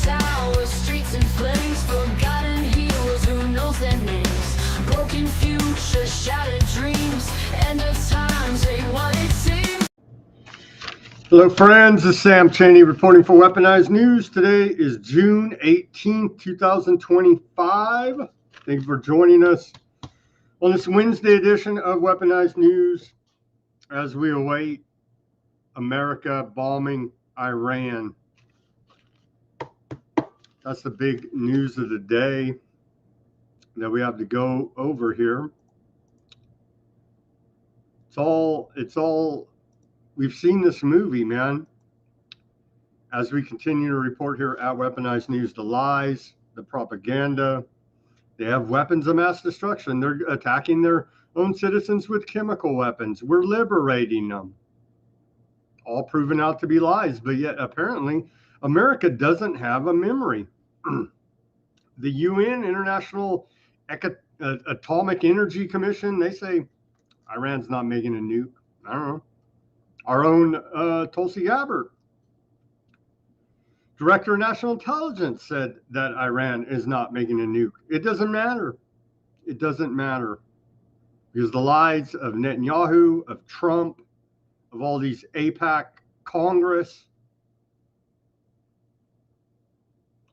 towers, streets in flames, forgotten heroes, who knows their names? Broken future, shattered dreams, end of times ain't what it seems. Hello friends, this is Sam Cheney reporting for Weaponized News. Today is June 18th, 2025. Thank you for joining us on this Wednesday edition of Weaponized News as we await America bombing Iran. That's the big news of the day that we have to go over here. It's all, we've seen this movie, man. As we continue to report here at Weaponized News, the lies, the propaganda, they have weapons of mass destruction. They're attacking their own citizens with chemical weapons. We're liberating them. All proven out to be lies, but yet apparently America doesn't have a memory. The UN, International Atomic Energy Commission, they say Iran's not making a nuke. I don't know. Our own Tulsi Gabbard, Director of National Intelligence, said that Iran is not making a nuke. It doesn't matter. It doesn't matter. Because the lies of Netanyahu, of Trump, of all these AIPAC Congress,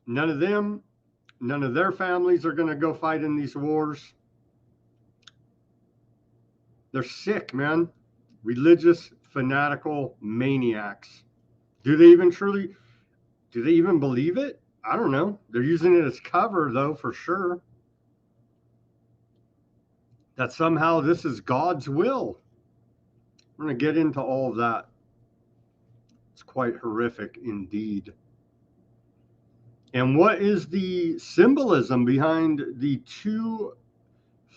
none of them, none of their families are going to go fight in these wars. They're sick, man. Religious, fanatical maniacs. Do they even believe it? I don't know. They're using it as cover, though, for sure. That somehow this is God's will. We're going to get into all of that. It's quite horrific indeed. And what is the symbolism behind the two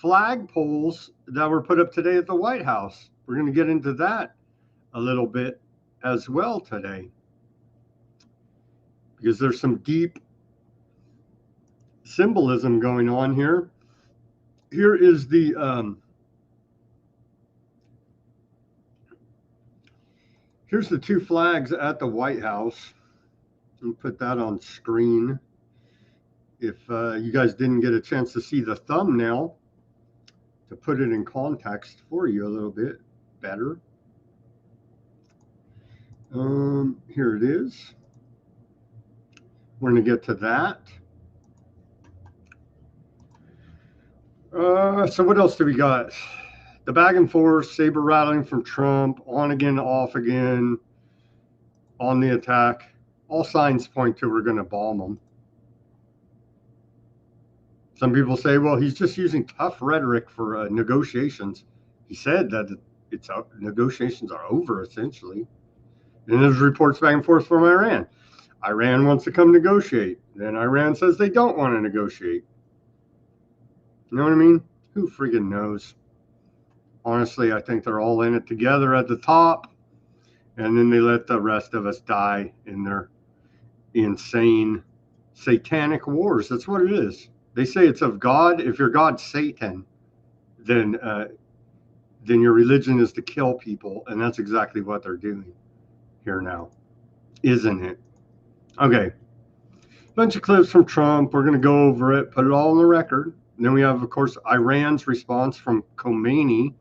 flagpoles that were put up today at the White House? We're going to get into that a little bit as well today, because there's some deep symbolism going on here. Here is the here's the two flags at the White House. Let me put that on screen. If you guys didn't get a chance to see the thumbnail, to put it in context for you a little bit better. Here it is. We're going to get to that. So what else do we got? The back and forth, saber rattling from Trump, on again, off again, on the attack. All signs point to we're going to bomb them. Some people say, well, he's just using tough rhetoric for negotiations. He said that negotiations are over, essentially. And there's reports back and forth from Iran. Iran wants to come negotiate. Then Iran says they don't want to negotiate. You know what I mean? Who friggin' knows? Honestly, I think they're all in it together at the top. And then they let the rest of us die in their insane satanic wars. That's what it is. They say it's of God. If your God's Satan, then your religion is to kill people. And that's exactly what they're doing here now, isn't it? Okay. Bunch of clips from Trump. We're going to go over it, put it all on the record. And then we have, of course, Iran's response from Khamenei,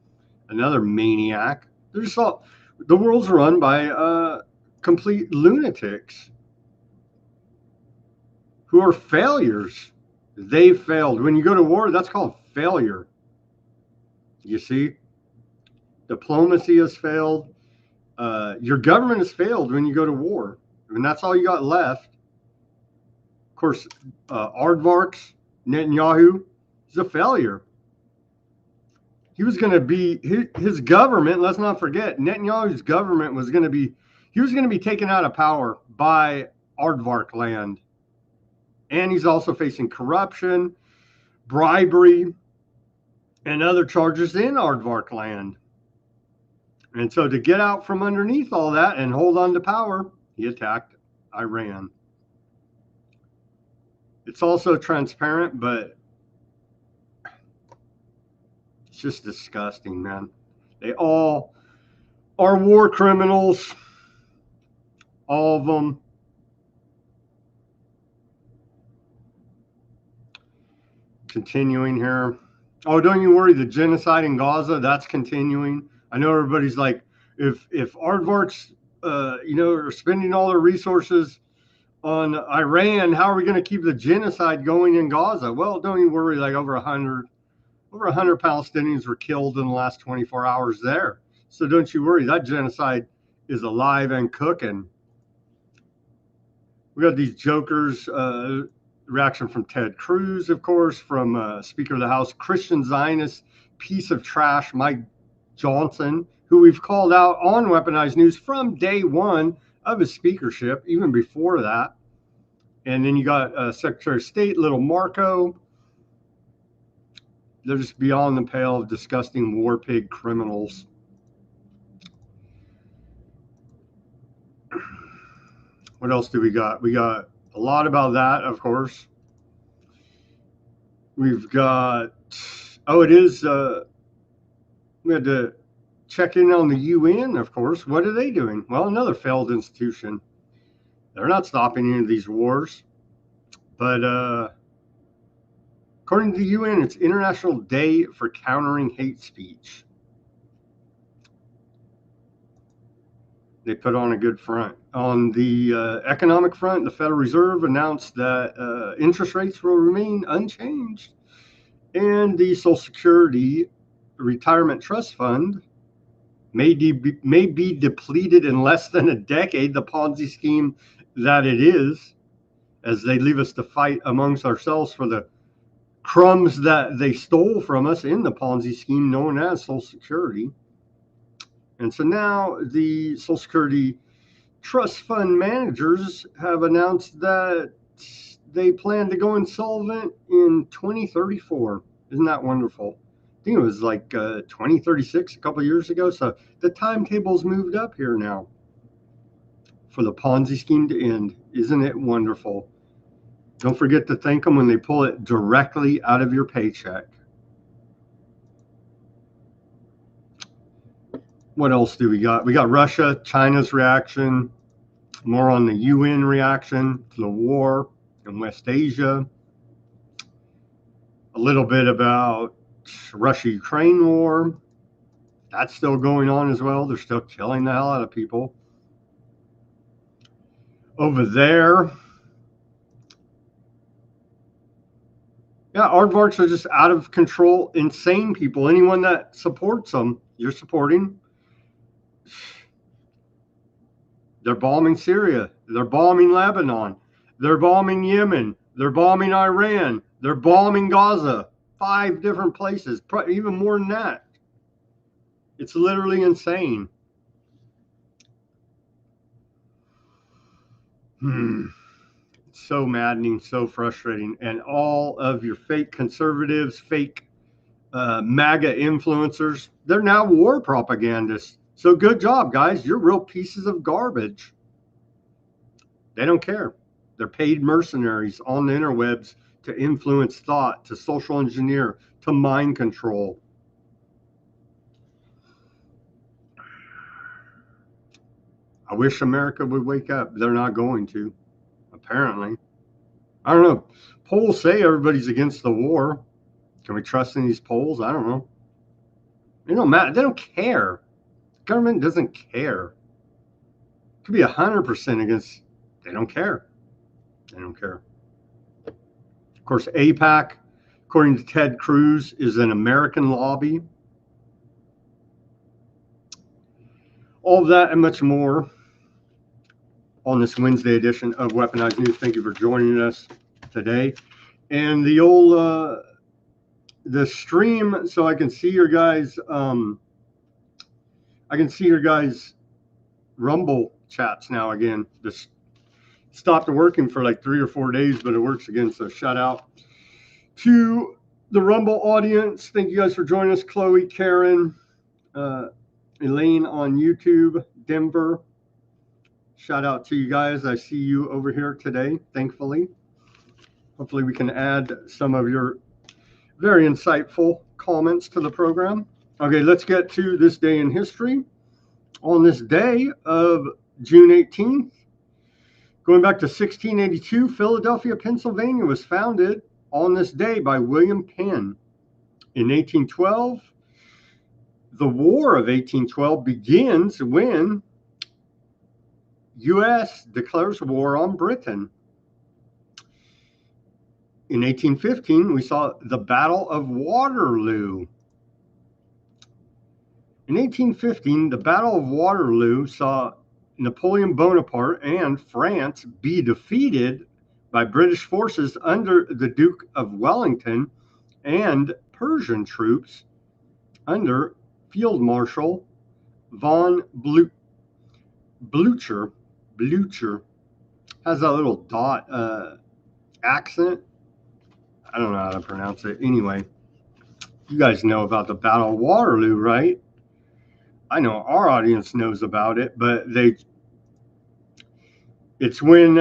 another maniac. They're just all, the world's run by complete lunatics who are failures. They failed. When you go to war, that's called failure. You see? Diplomacy has failed. Your government has failed when you go to war. And that's all you got left. Of course, Aardvarks, Netanyahu, is a failure. He was going to be, his government, let's not forget, Netanyahu's government was going to be, he was going to be taken out of power by Aardvark land. And he's also facing corruption, bribery, and other charges in Aardvark land. And so to get out from underneath all that and hold on to power, he attacked Iran. It's also transparent, but it's just disgusting, man. They all are war criminals, all of them. continuing here. Oh, don't you worry, the genocide in Gaza, that's continuing. I know everybody's like, if aardvarks, are spending all their resources on Iran, how are we going to keep the genocide going in Gaza? Well, don't you worry, like over 100 Palestinians were killed in the last 24 hours there. So don't you worry, that genocide is alive and cooking. We got these jokers, reaction from Ted Cruz, of course, from Speaker of the House, Christian Zionist piece of trash, Mike Johnson, who we've called out on Weaponized News from day one of his speakership, even before that. And then you got Secretary of State, Little Marco. They're just beyond the pale of disgusting war pig criminals. What else do we got? We got a lot about that, of course. We've got, we had to check in on the UN, of course. What are they doing? Well, another failed institution. They're not stopping any of these wars. But according to the UN, it's International Day for Countering Hate Speech. They put on a good front. On the economic front, the Federal Reserve announced that interest rates will remain unchanged. And the Social Security Retirement Trust Fund may be depleted in less than a decade, the Ponzi scheme that it is, as they leave us to fight amongst ourselves for the crumbs that they stole from us in the Ponzi scheme known as Social Security. And so now the Social Security Trust Fund managers have announced that they plan to go insolvent in 2034. Isn't that wonderful? I think it was like 2036 a couple of years ago. So the timetable's moved up here now for the Ponzi scheme to end. Isn't it wonderful? Don't forget to thank them when they pull it directly out of your paycheck. What else do we got? We got Russia, China's reaction, more on the UN reaction to the war in West Asia, a little bit about Russia-Ukraine war. That's still going on as well. They're still killing the hell out of people. Over there, yeah, aardvarks are just out of control, insane people. Anyone that supports them, you're supporting. They're bombing Syria. They're bombing Lebanon. They're bombing Yemen. They're bombing Iran. They're bombing Gaza. 5 different places, even more than that. It's literally insane. It's so maddening, so frustrating. And all of your fake conservatives, fake MAGA influencers, they're now war propagandists. So good job, guys. You're real pieces of garbage. They don't care. They're paid mercenaries on the interwebs to influence thought, to social engineer, to mind control. I wish America would wake up. They're not going to, apparently. I don't know. Polls say everybody's against the war. Can we trust in these polls? I don't know. They don't matter. They don't care. Government doesn't care. It could be 100% against. They don't care. They don't care. Of course, AIPAC, according to Ted Cruz, is an American lobby. All of that and much more on this Wednesday edition of Weaponized News. Thank you for joining us today. And the old the stream, so I can see your guys. I can see your guys' Rumble chats now again. This stopped working for like 3 or 4 days, but it works again. So shout out to the Rumble audience. Thank you guys for joining us. Chloe, Karen, Elaine on YouTube, Denver. Shout out to you guys. I see you over here today, thankfully. Hopefully we can add some of your very insightful comments to the program. Okay, let's get to this day in history. On this day of June 18th, going back to 1682, Philadelphia, Pennsylvania was founded. On This Day by William Penn. In 1812, the War of 1812 begins when U.S. declares war on Britain. In 1815, we saw the Battle of Waterloo. In 1815, the Battle of Waterloo saw Napoleon Bonaparte and France be defeated by British forces under the Duke of Wellington and Persian troops under Field Marshal von Blücher. Blücher has a little dot accent. I don't know how to pronounce it. Anyway, you guys know about the Battle of Waterloo, right? I know our audience knows about it, but it's when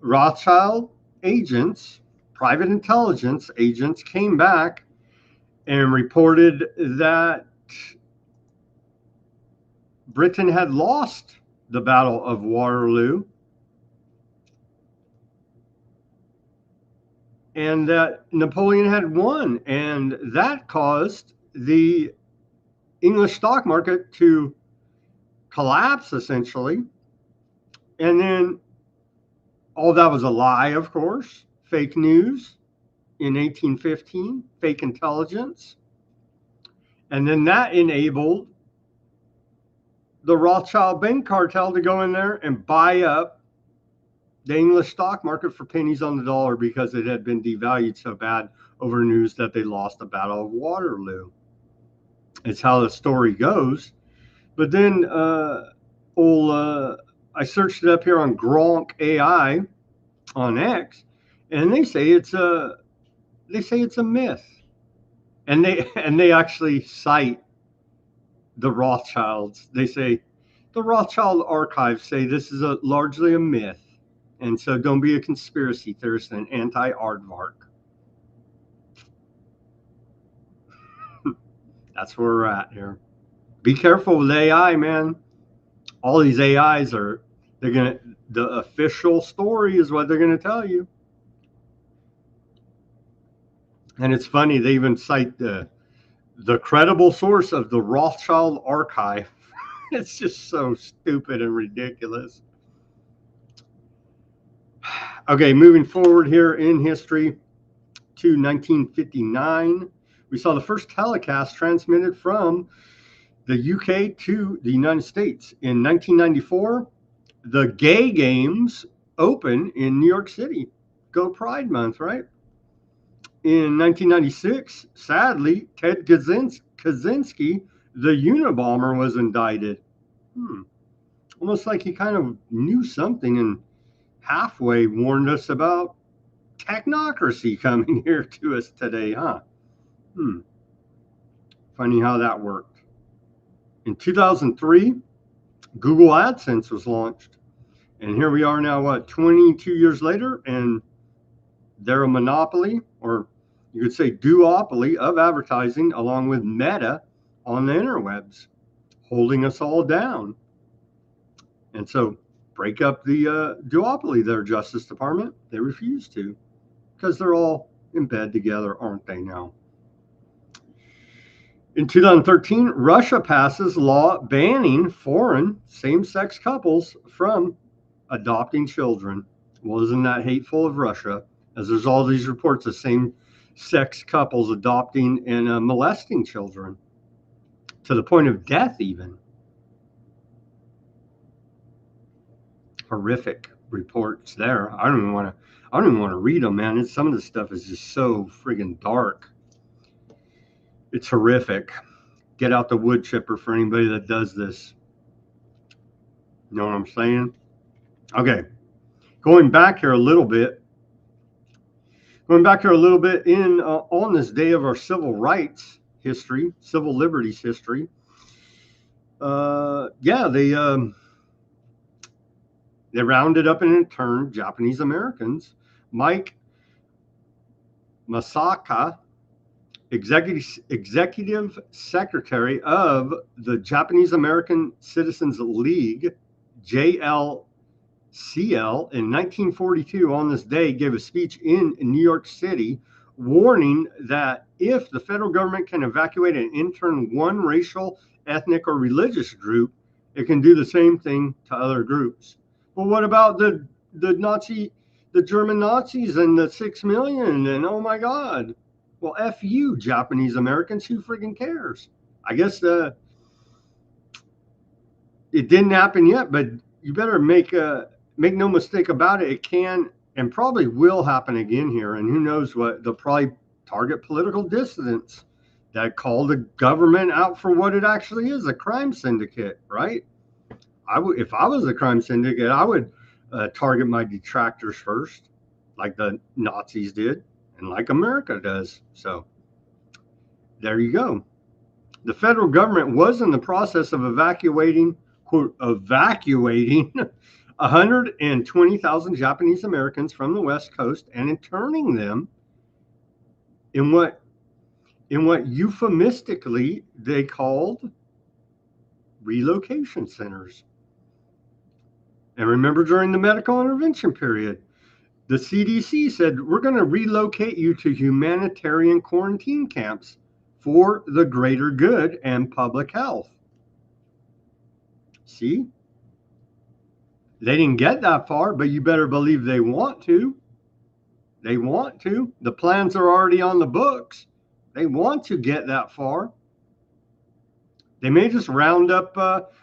Rothschild agents, private intelligence agents, came back and reported that Britain had lost the Battle of Waterloo and that Napoleon had won, and that caused the English stock market to collapse, essentially. And then all that was a lie, of course, fake news in 1815, fake intelligence. And then that enabled the Rothschild bank cartel to go in there and buy up the English stock market for pennies on the dollar because it had been devalued so bad over news that they lost the Battle of Waterloo. It's how the story goes. But then I searched it up here on Gronk AI on X, and they say it's a myth. And they actually cite the Rothschilds. They say the Rothschild archives say this is largely a myth. And so don't be a conspiracy theorist and anti-aardvark. That's where we're at here. Be careful with AI, man. All these AIs the official story is what they're gonna tell you. And it's funny, they even cite the credible source of the Rothschild archive. It's just so stupid and ridiculous. Okay, moving forward here in history to 1959, we saw the first telecast transmitted from the UK to the United States. In 1994, the Gay Games open in New York City. Go Pride Month, right? In 1996, sadly, Ted Kaczynski, the Unabomber, was indicted. Almost like he kind of knew something and halfway warned us about technocracy coming here to us today, huh? Funny how that worked. In 2003, Google AdSense was launched. And here we are now, 22 years later, and they're a monopoly, or you could say duopoly, of advertising, along with Meta on the interwebs, holding us all down. And so break up the duopoly there, Justice Department. They refuse to, because they're all in bed together, aren't they now? In 2013, Russia passes law banning foreign same-sex couples from adopting children. Well, isn't that hateful of Russia? As there's all these reports of same-sex couples adopting and molesting children to the point of death, even. Horrific reports there. I don't even want to read them, man. Some of this stuff is just so friggin' dark. It's horrific. Get out the wood chipper for anybody that does this. You know what I'm saying? Okay. Going back here a little bit in on this day of our civil rights history, civil liberties history. They rounded up and interned Japanese Americans. Mike Masaka, executive secretary of the Japanese American Citizens League, JLCLA, CL in 1942 on this day gave a speech in New York City warning that if the federal government can evacuate and intern one racial, ethnic, or religious group, it can do the same thing to other groups. Well, what about the German Nazis and the 6 million? And oh my God. Well, F you, Japanese Americans. Who freaking cares? I guess it didn't happen yet, but you better make no mistake about it. It can and probably will happen again here. And who knows what, they'll probably target political dissidents that call the government out for what it actually is, a crime syndicate, right? If I was a crime syndicate, I would target my detractors first, like the Nazis did and like America does. So there you go. The federal government was in the process of evacuating 120,000 Japanese Americans from the West Coast and interning them in what euphemistically they called relocation centers. And remember, during the medical intervention period, the CDC said, we're going to relocate you to humanitarian quarantine camps for the greater good and public health. See? They didn't get that far, but you better believe they want to. They want to. The plans are already on the books. They want to get that far. They may just round up,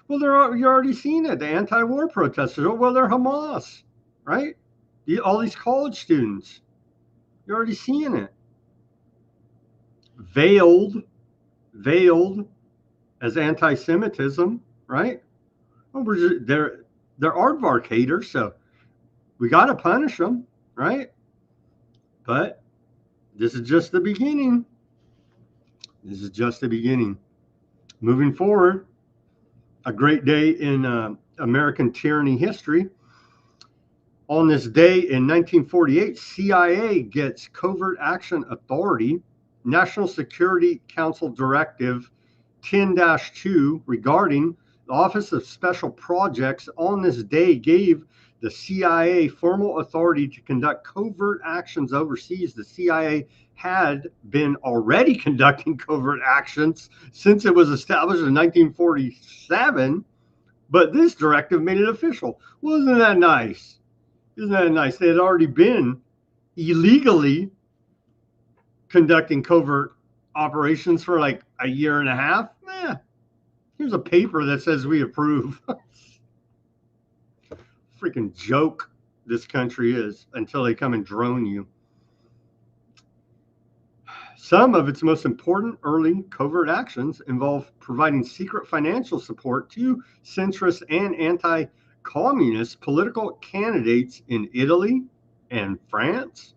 you're already seeing it, the anti-war protesters. Oh, well, they're Hamas, right? All these college students. You're already seeing it. Veiled as anti-Semitism, right? Well, they're aardvark haters, so we got to punish them, right? But this is just the beginning. This is just the beginning. Moving forward, a great day in American tyranny history. On this day in 1948, CIA gets Covert Action Authority, National Security Council Directive 10-2 regarding the Office of Special Projects. On this day gave the CIA formal authority to conduct covert actions overseas. The CIA had been already conducting covert actions since it was established in 1947, but this directive made it official. Well, isn't that nice? Isn't that nice? They had already been illegally conducting covert operations for like a year and a half. Here's a paper that says we approve. Freaking joke this country is until they come and drone you. Some of its most important early covert actions involve providing secret financial support to centrist and anti-communist political candidates in Italy and France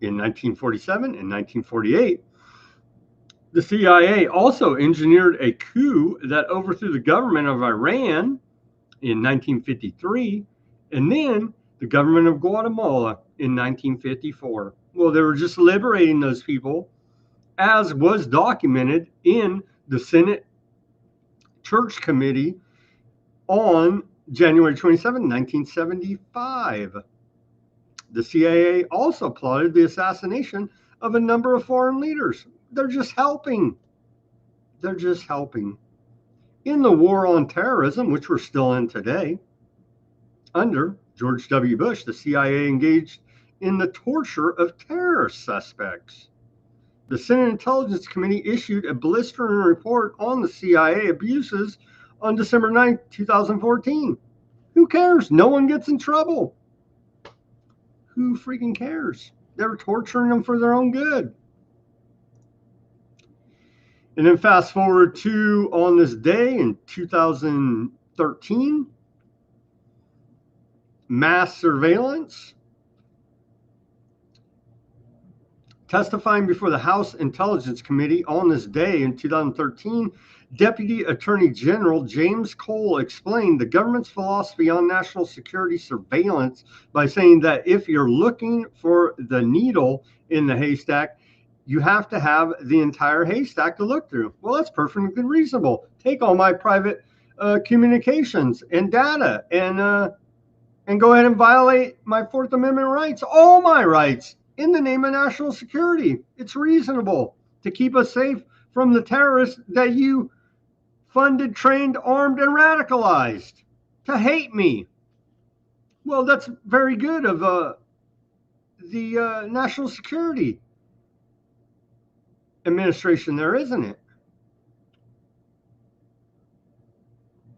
in 1947 and 1948. The CIA also engineered a coup that overthrew the government of Iran in 1953, and then the government of Guatemala in 1954. Well, they were just liberating those people, as was documented in the Senate Church Committee on January 27, 1975. The CIA also plotted the assassination of a number of foreign leaders. They're just helping. They're just helping. In the war on terrorism, which we're still in today, under George W. Bush, the CIA engaged in the torture of terror suspects. The Senate Intelligence Committee issued a blistering report on the CIA abuses on December 9, 2014. Who cares? No one gets in trouble. Who freaking cares? They were torturing them for their own good. And then fast forward to on this day in 2013, mass surveillance. Testifying before the House Intelligence Committee on this day in 2013, Deputy Attorney General James Cole explained the government's philosophy on national security surveillance by saying that if you're looking for the needle in the haystack, you have to have the entire haystack to look through. Well, that's perfectly reasonable. Take all my private communications and data and and go ahead and violate my Fourth Amendment rights, all my rights, in the name of national security. It's reasonable to keep us safe from the terrorists that you funded, trained, armed, and radicalized to hate me. Well, that's very good of the National Security Administration there, isn't it?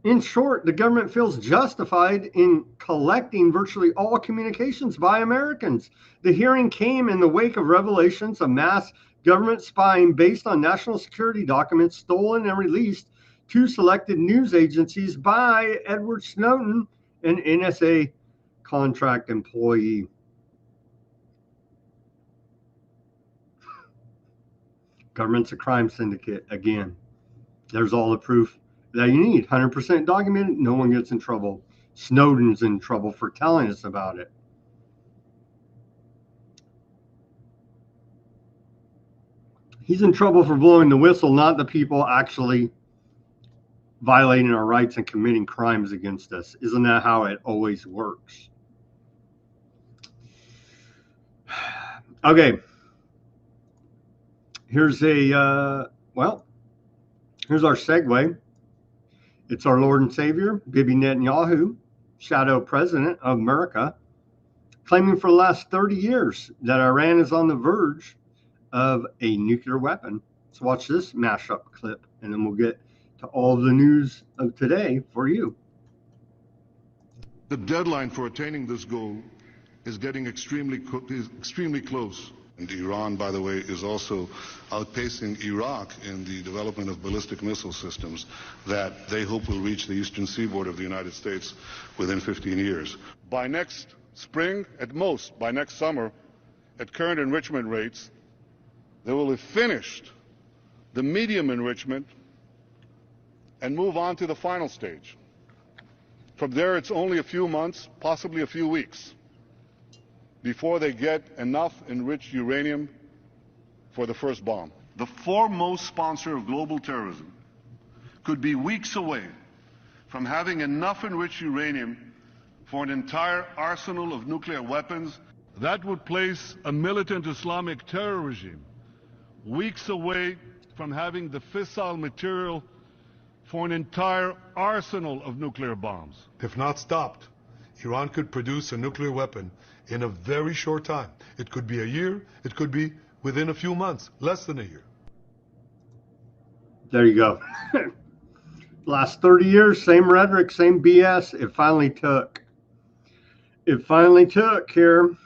In short, the government feels justified in collecting virtually all communications by Americans. The hearing came in the wake of revelations of mass government spying based on national security documents stolen and released to selected news agencies by Edward Snowden, an NSA contract employee. Government's a crime syndicate again. There's all the proof that you need. 100% documented. No one gets in trouble. Snowden's in trouble for telling us about it. He's in trouble for blowing the whistle, not the people actually violating our rights and committing crimes against us. Isn't that how it always works? Okay. Here's here's our segue. It's our Lord and Savior, Bibi Netanyahu, shadow president of America, claiming for the last 30 years that Iran is on the verge of a nuclear weapon. Let's watch this mashup clip, and then we'll get to all the news of today for you. The deadline for attaining this goal is getting extremely close. And Iran, by the way, is also outpacing Iraq in the development of ballistic missile systems that they hope will reach the eastern seaboard of the United States within 15 years. By next spring, at most, by next summer, at current enrichment rates, they will have finished the medium enrichment and move on to the final stage. From there, it's only a few months, possibly a few weeks, before they get enough enriched uranium for the first bomb. The foremost sponsor of global terrorism could be weeks away from having enough enriched uranium for an entire arsenal of nuclear weapons. That would place a militant Islamic terror regime weeks away from having the fissile material for an entire arsenal of nuclear bombs. If not stopped, Iran could produce a nuclear weapon in a very short time. It could be a year, it could be within a few months, less than a year. There you go. Last 30 years, same rhetoric, same BS. It finally took. It finally took here.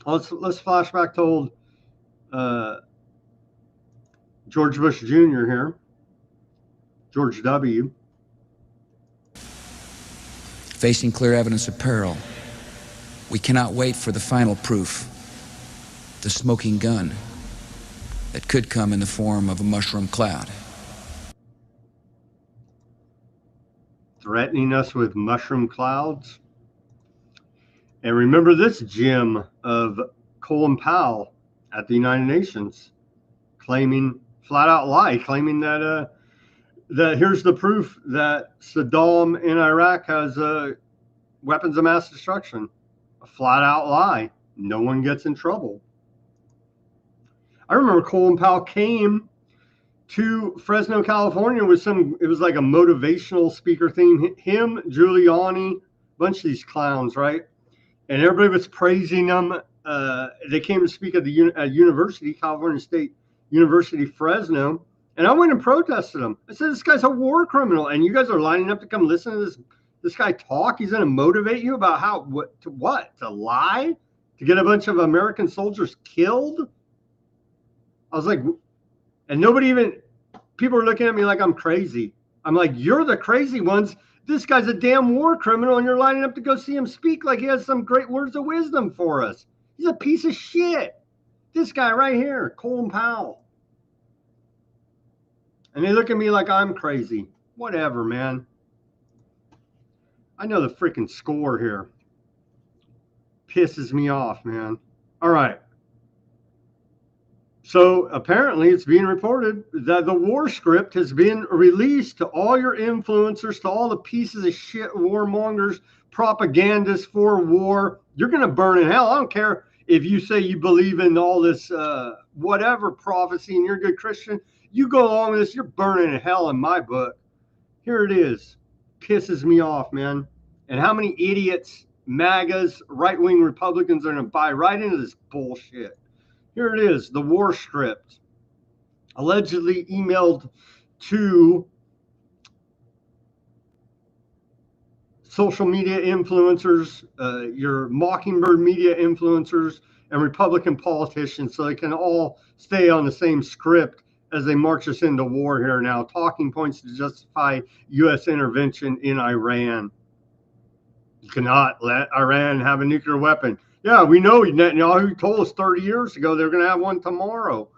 Let's flash back to old George Bush Jr. here. George W. Facing clear evidence of peril, we cannot wait for the final proof, the smoking gun that could come in the form of a mushroom cloud. Threatening us with mushroom clouds. And remember this gem of Colin Powell at the United Nations, claiming, flat out lie, claiming that that here's the proof that Saddam in Iraq has weapons of mass destruction. A flat out lie. No one gets in trouble. I remember Colin Powell came to Fresno, California with it was like a motivational speaker thing. Him, Giuliani, a bunch of these clowns, right? And everybody was praising them. They came to speak at the university, California State University, Fresno. And I went and protested him. I said, this guy's a war criminal. And you guys are lining up to come listen to this guy talk. He's going to motivate you about to lie? To get a bunch of American soldiers killed? I was like, and people are looking at me like I'm crazy. I'm like, you're the crazy ones. This guy's a damn war criminal and you're lining up to go see him speak like he has some great words of wisdom for us. He's a piece of shit. This guy right here, Colin Powell. And they look at me like I'm crazy. Whatever, man. I know the freaking score here. Pisses me off, man. All right. So apparently it's being reported that the war script has been released to all your influencers, to all the pieces of shit warmongers propagandists for war, you're going to burn in hell. I don't care if you say you believe in all this whatever prophecy and you're a good Christian. You go along with this, you're burning in hell in my book. Here it is. Pisses me off, man. And how many idiots, MAGAs, right-wing Republicans are going to buy right into this bullshit? Here it is, the war script. Allegedly emailed to social media influencers, your Mockingbird media influencers, and Republican politicians so they can all stay on the same script as they march us into war here now. Talking points to justify U.S. intervention in Iran. You cannot let Iran have a nuclear weapon. Yeah, we know Netanyahu told us 30 years ago they're going to have one tomorrow.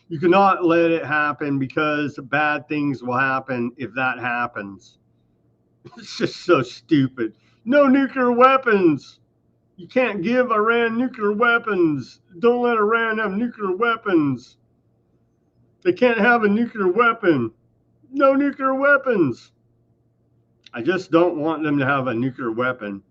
You cannot let it happen because bad things will happen if that happens. It's just so stupid. No nuclear weapons. You can't give Iran nuclear weapons. Don't let Iran have nuclear weapons. They can't have a nuclear weapon. No nuclear weapons. I just don't want them to have a nuclear weapon.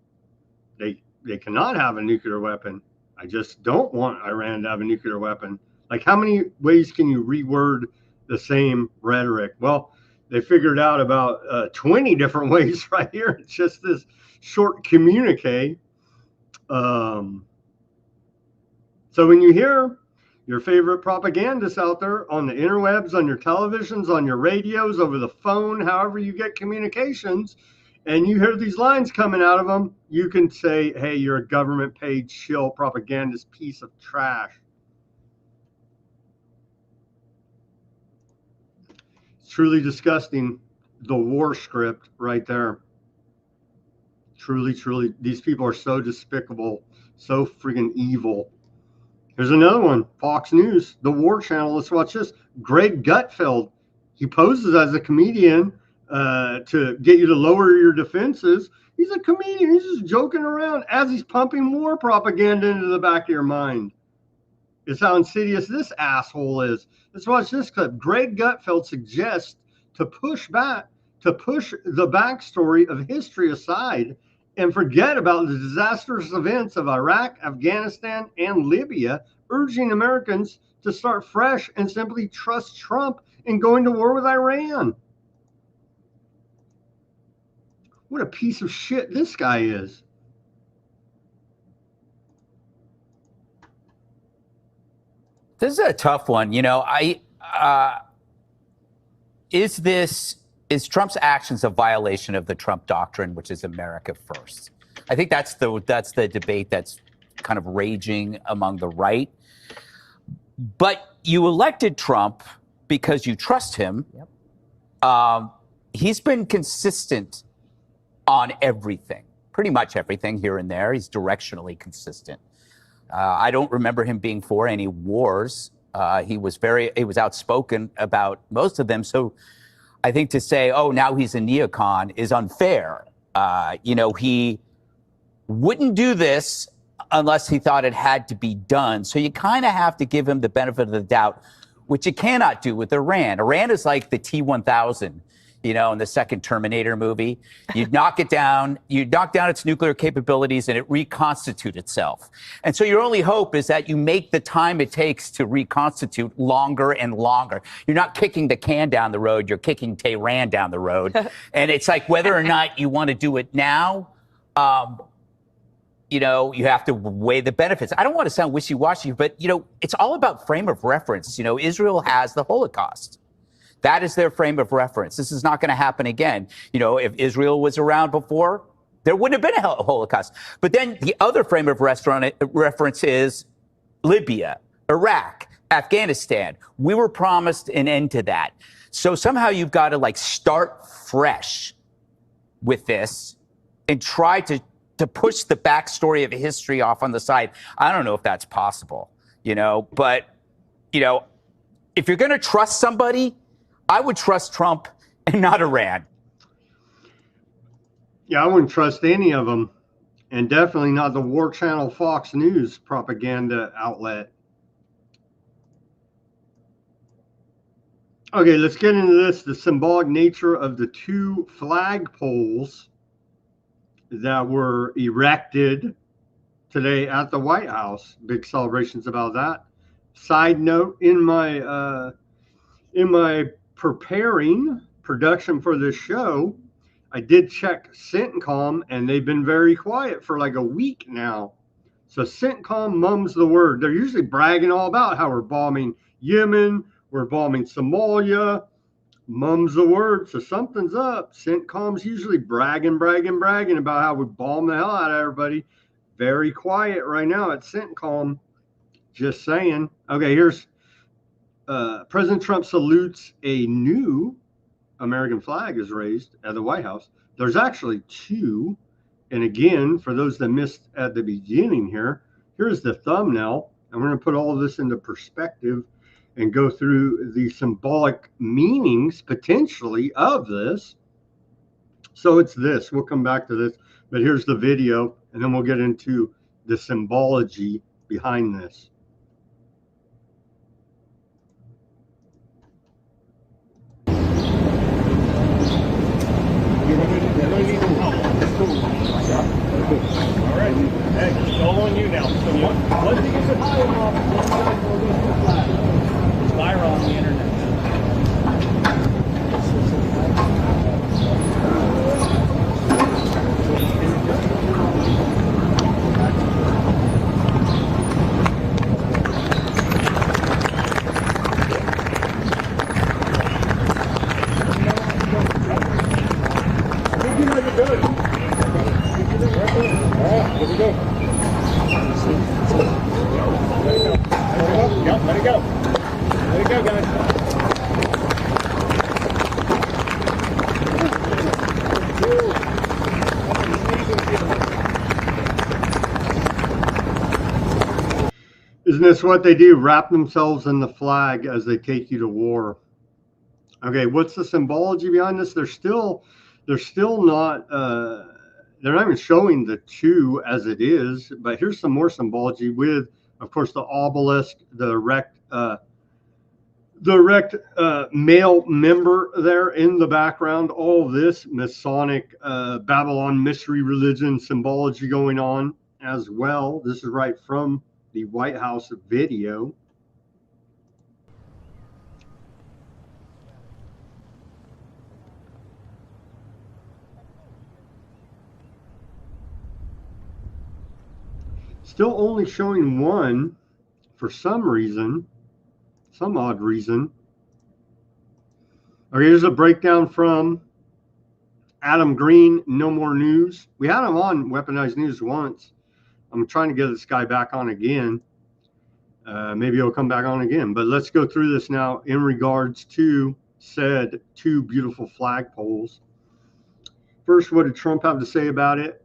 They cannot have a nuclear weapon. I just don't want Iran to have a nuclear weapon. Like, how many ways can you reword the same rhetoric? Well, they figured out about 20 different ways right here. It's just this short communique. So when you hear your favorite propagandists out there on the interwebs, on your televisions, on your radios, over the phone, however you get communications, and you hear these lines coming out of them, you can say, hey, you're a government paid shill propagandist piece of trash. It's truly disgusting, the war script right there. Truly, truly, these people are so despicable, so friggin' evil. Here's another one, Fox News, the War Channel. Let's watch this. Greg Gutfeld, he poses as a comedian to get you to lower your defenses. He's a comedian. He's just joking around as he's pumping war propaganda into the back of your mind. It's how insidious this asshole is. Let's watch this clip. Greg Gutfeld suggests to push the backstory of history aside and forget about the disastrous events of Iraq, Afghanistan, and Libya, urging Americans to start fresh and simply trust Trump in going to war with Iran. What a piece of shit this guy is. This is a tough one. You know, is Trump's actions a violation of the Trump doctrine, which is America first? I think that's the debate that's kind of raging among the right. But you elected Trump because you trust him. Yep. He's been consistent on everything, pretty much everything here and there. He's directionally consistent. I don't remember him being for any wars. He was outspoken about most of them. So I think to say, oh, now he's a neocon is unfair. He wouldn't do this unless he thought it had to be done. So you kind of have to give him the benefit of the doubt, which you cannot do with Iran. Iran is like the T-1000, in the second Terminator movie. You'd knock down its nuclear capabilities and it reconstitute itself. And so your only hope is that you make the time it takes to reconstitute longer and longer. You're not kicking the can down the road, you're kicking Tehran down the road. And it's like whether or not you want to do it now, you have to weigh the benefits. I don't want to sound wishy-washy, but, it's all about frame of reference. Israel has the Holocaust. That is their frame of reference. This is not going to happen again. If Israel was around before, there wouldn't have been a Holocaust. But then the other frame of reference is Libya, Iraq, Afghanistan. We were promised an end to that. So somehow you've got to start fresh with this and try to push the backstory of history off on the side. I don't know if that's possible, but, if you're going to trust somebody, I would trust Trump and not Iran. Yeah, I wouldn't trust any of them, and definitely not the War Channel Fox News propaganda outlet. Okay, let's get into this. The symbolic nature of the two flagpoles that were erected today at the White House. Big celebrations about that. Side note, in my preparing production for this show, I did check CENTCOM, and they've been very quiet for like a week now. So CENTCOM mums the word. They're usually bragging all about how we're bombing Yemen, we're bombing Somalia. Mums the word, so something's up. CENTCOM's usually bragging about how we bomb the hell out of everybody. Very quiet right now at CENTCOM. Just saying. Okay, here's President Trump salutes a new American flag is raised at the White House. There's actually two. And again, for those that missed at the beginning here, here's the thumbnail. And we're going to put all of this into perspective and go through the symbolic meanings potentially of this. So it's this. We'll come back to this. But here's the video, and then we'll get into the symbology behind this. All right. Hey, it's all on you now. So once you get the fire off, it's viral on the internet. I think you know you're good. Here we go. Let it go. Let it go, guys. Isn't this what they do? Wrap themselves in the flag as they take you to war. Okay, what's the symbology behind this? They're still not they're not even showing the two as it is, but here's some more symbology with, of course, the obelisk, the erect male member there in the background. All this Masonic Babylon mystery religion symbology going on as well. This is right from the White House video. Still only showing one for some reason, some odd reason. Okay, here's a breakdown from Adam Green, No More News. We had him on Weaponized News once. I'm trying to get this guy back on again. Maybe he'll come back on again. But let's go through this now in regards to said two beautiful flagpoles. First, what did Trump have to say about it?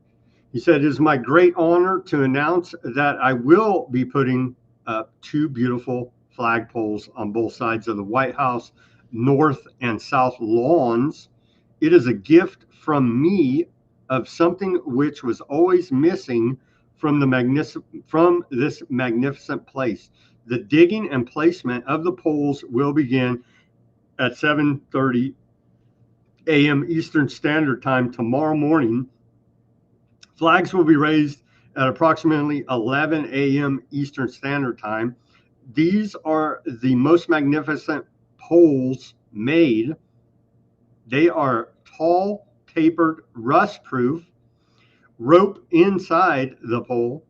He said, it is my great honor to announce that I will be putting up two beautiful flagpoles on both sides of the White House, north and south lawns. It is a gift from me of something which was always missing from this magnificent place. The digging and placement of the poles will begin at 7:30 a.m. Eastern Standard Time tomorrow morning. Flags will be raised at approximately 11 a.m. Eastern Standard Time. These are the most magnificent poles made. They are tall, tapered, rust-proof, rope inside the pole,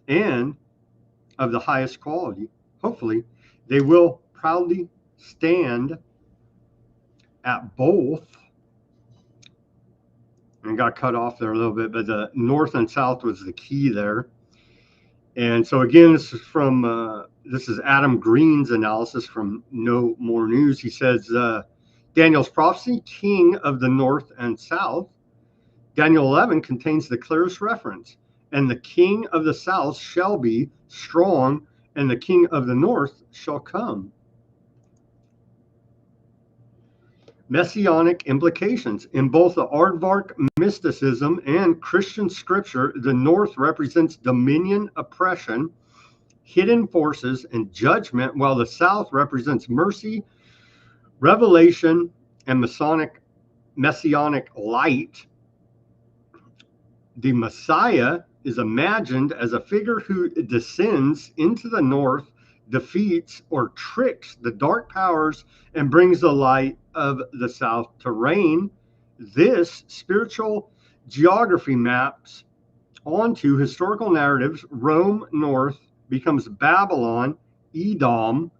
and of the highest quality. Hopefully, they will proudly stand at both. And got cut off there a little bit, but the north and south was the key there. And so again, this is Adam Green's analysis from No More News. He says, Daniel's prophecy, king of the north and south. Daniel 11 contains the clearest reference. And the king of the south shall be strong, and the king of the north shall come. Messianic implications. In both the aardvark mysticism and Christian scripture, the north represents dominion, oppression, hidden forces, and judgment, while the south represents mercy, revelation, and messianic light. The Messiah is imagined as a figure who descends into the north, defeats or tricks the dark powers, and brings the light of the south to reign. This spiritual geography maps onto historical narratives. Rome north becomes Babylon, Edom,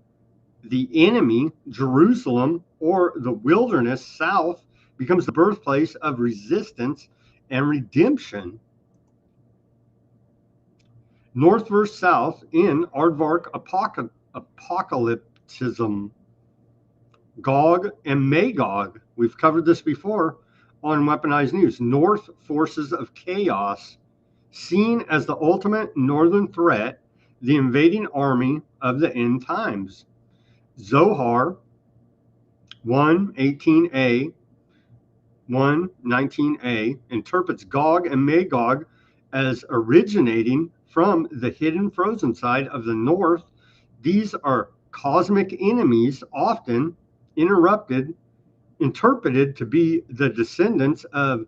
the enemy, Jerusalem, or the wilderness south becomes the birthplace of resistance and redemption. North versus south in aardvark apocalypticism. Gog and Magog. We've covered this before on Weaponized News. North forces of chaos, seen as the ultimate northern threat, the invading army of the end times. Zohar 1:18a, 1:19a interprets Gog and Magog as originating from the hidden frozen side of the north. These are cosmic enemies, often interpreted to be the descendants of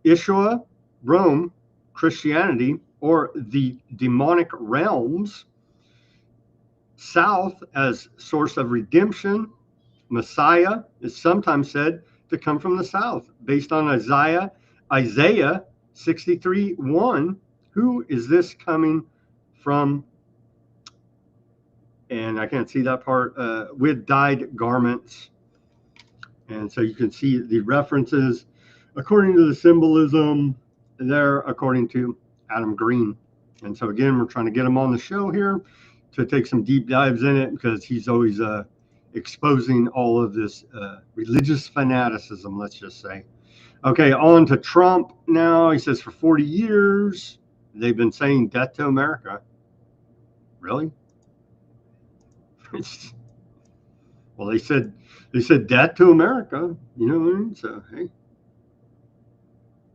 Ishua, Rome, Christianity, or the demonic realms. South as source of redemption. Messiah is sometimes said to come from the south, based on Isaiah 63:1. Who is this coming from? And I can't see that part. With dyed garments. And so you can see the references according to the symbolism there, according to Adam Green. And so again, we're trying to get him on the show here to take some deep dives in it, because he's always exposing all of this religious fanaticism, let's just say. Okay, on to Trump now. He says for 40 years, they've been saying death to America. Really? Well, they said death to America, you know what I mean? So, hey.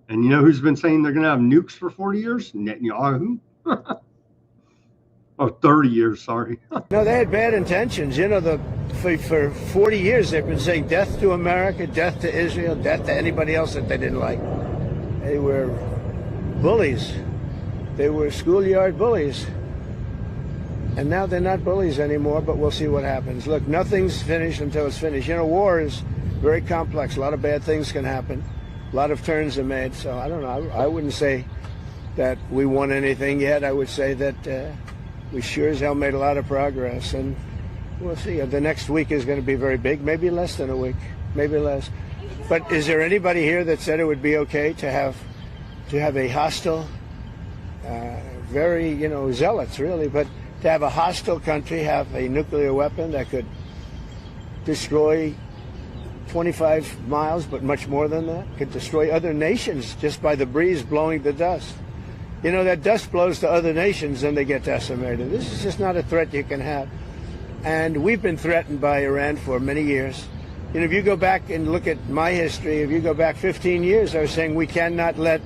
And you know who's been saying they're going to have nukes for 40 years? Netanyahu. Oh, 30 years, sorry. No, they had bad intentions. You know, for 40 years they've been saying death to America, death to Israel, death to anybody else that they didn't like. They were bullies. They were schoolyard bullies. And now they're not bullies anymore, but we'll see what happens. Look, nothing's finished until it's finished. You know, war is very complex. A lot of bad things can happen. A lot of turns are made. So I don't know. I wouldn't say that we won anything yet. I would say that we sure as hell made a lot of progress. And we'll see. The next week is going to be very big. Maybe less than a week. Maybe less. But is there anybody here that said it would be okay to have a hostile, very, you know, zealots really, but to have a hostile country have a nuclear weapon that could destroy 25 miles, but much more than that, could destroy other nations just by the breeze blowing the dust. You know, that dust blows to other nations and they get decimated. This is just not a threat you can have. And we've been threatened by Iran for many years. You know, if you go back and look at my history, if you go back 15 years, I was saying we cannot let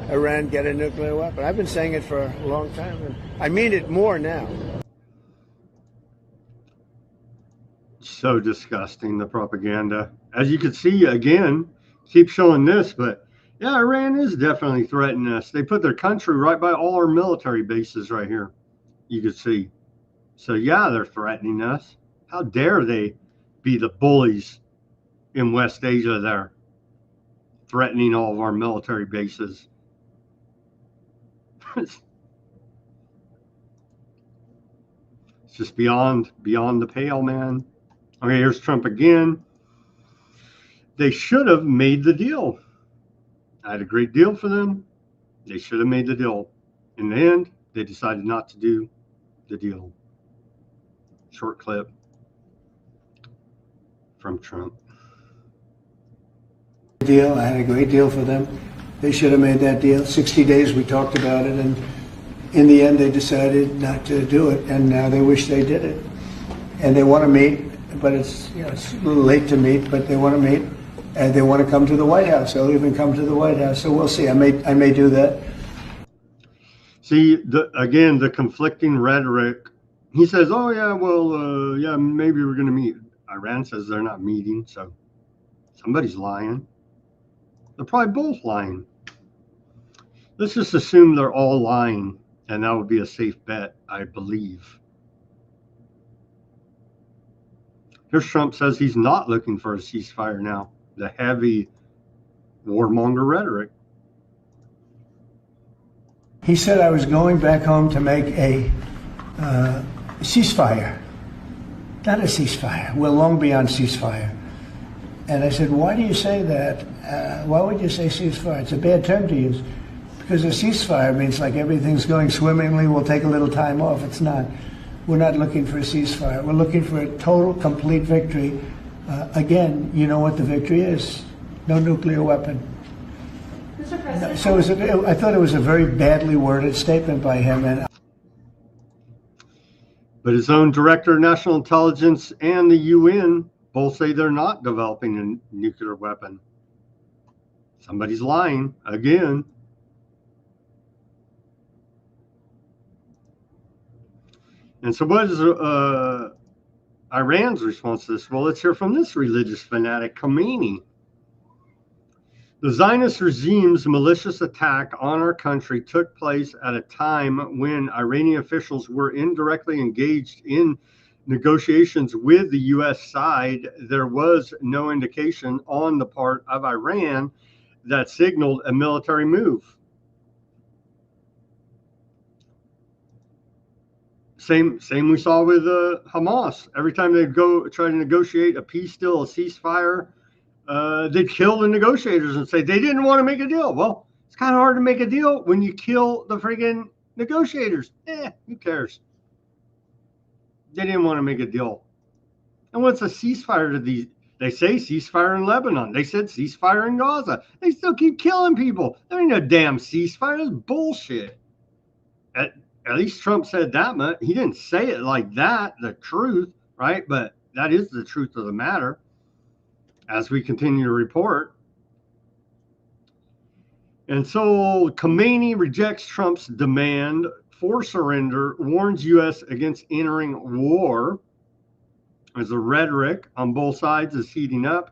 Iran get a nuclear weapon. I've been saying it for a long time, and I mean it more now. So disgusting, the propaganda. As you can see, again, keep showing this, but yeah, Iran is definitely threatening us. They put their country right by all our military bases right here. You can see. So yeah, they're threatening us. How dare they be the bullies in West Asia there, threatening all of our military bases. It's just beyond the pale, man. Okay, here's Trump again. They should have made the deal. I had a great deal for them. They should have made the deal. In the end, they decided not to do the deal. Short clip from Trump. Deal. I had a great deal for them. They should have made that deal. 60 days we talked about it, and in the end they decided not to do it, and now they wish they did it. And they want to meet, but it's, you know, it's a little late to meet, but they want to meet, and they want to come to the White House. They'll even come to the White House. So we'll see. I may do that. See, again, the conflicting rhetoric. He says, oh yeah, well, yeah, maybe we're going to meet. Iran says they're not meeting, so somebody's lying. They're probably both lying. Let's just assume they're all lying, and that would be a safe bet, I believe. Here's Trump says he's not looking for a ceasefire now. The heavy warmonger rhetoric. He said I was going back home to make a ceasefire. Not a ceasefire. We're long beyond ceasefire. And I said, why do you say that? Why would you say ceasefire? It's a bad term to use. Because a ceasefire means like everything's going swimmingly, we'll take a little time off. It's not. We're not looking for a ceasefire. We're looking for a total, complete victory. Again, you know what the victory is. No nuclear weapon. Mr. President. So I thought it was a very badly worded statement by him. But his own director of national intelligence and the UN both say they're not developing a nuclear weapon. Somebody's lying again. And so what is Iran's response to this? Well, let's hear from this religious fanatic, Khamenei. The Zionist regime's malicious attack on our country took place at a time when Iranian officials were indirectly engaged in negotiations with the U.S. side. There was no indication on the part of Iran that signaled a military move. Same we saw with Hamas. Every time they'd go try to negotiate a peace deal, a ceasefire, they'd kill the negotiators and say they didn't want to make a deal. Well, it's kind of hard to make a deal when you kill the friggin' negotiators. Who cares? They didn't want to make a deal. And what's a ceasefire to these? They say ceasefire in Lebanon. They said ceasefire in Gaza. They still keep killing people. There ain't no damn ceasefire. That's bullshit. At least Trump said that much. He didn't say it like that, the truth, right? But that is the truth of the matter. As we continue to report. And so Khamenei rejects Trump's demand for surrender, warns U.S. against entering war, as the rhetoric on both sides is heating up.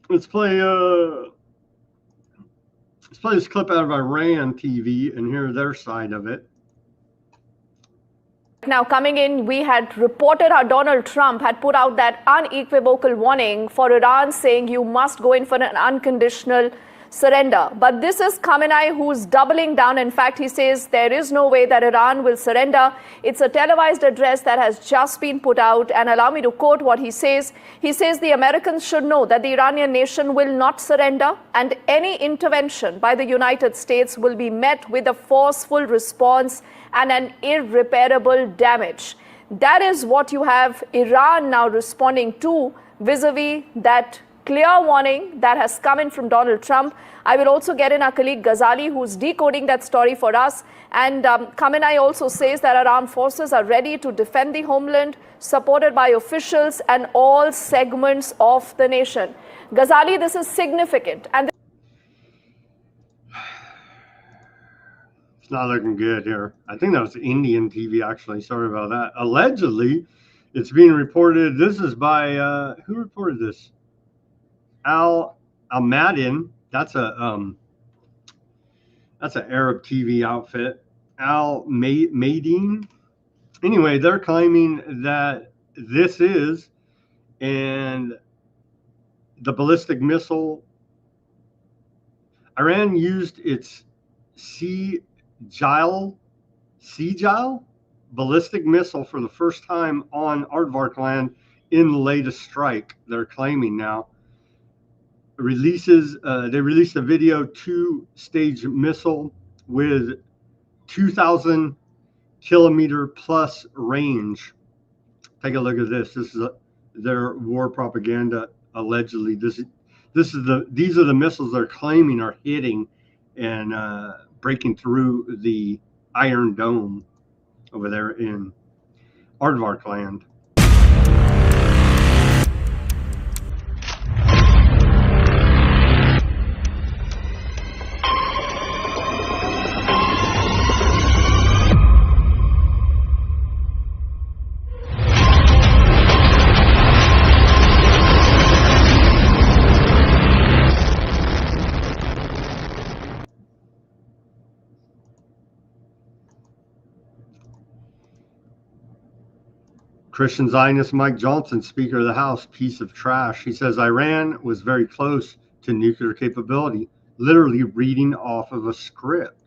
Let's play this clip out of Iran TV and hear their side of it. Now, coming in, we had reported how Donald Trump had put out that unequivocal warning for Iran, saying you must go in for an unconditional surrender. But this is Khamenei who's doubling down. In fact, he says there is no way that Iran will surrender. It's a televised address that has just been put out. And allow me to quote what he says. He says the Americans should know that the Iranian nation will not surrender, and any intervention by the United States will be met with a forceful response and an irreparable damage. That is what you have Iran now responding to vis-a-vis that clear warning that has come in from Donald Trump. I will also get in our colleague Ghazali, who's decoding that story for us. And Khamenei also says that our armed forces are ready to defend the homeland, supported by officials and all segments of the nation. Ghazali, this is significant. And It's not looking good here. I think that was Indian TV, actually. Sorry about that. Allegedly, it's being reported. This is by, who reported this? Al-Madin. That's an Arab TV outfit. Al-Madin. Anyway, they're claiming that this is, and the ballistic missile, Iran used its Sea-Gile ballistic missile for the first time on Aardvark land in the latest strike. They're claiming now. They released a video, 2-stage missile with 2,000 kilometer plus range. Take a look at this. This is their war propaganda. Allegedly, these are the missiles they're claiming are hitting and breaking through the Iron Dome over there in Aardvark land. Christian Zionist Mike Johnson, Speaker of the House, piece of trash. He says Iran was very close to nuclear capability, literally reading off of a script.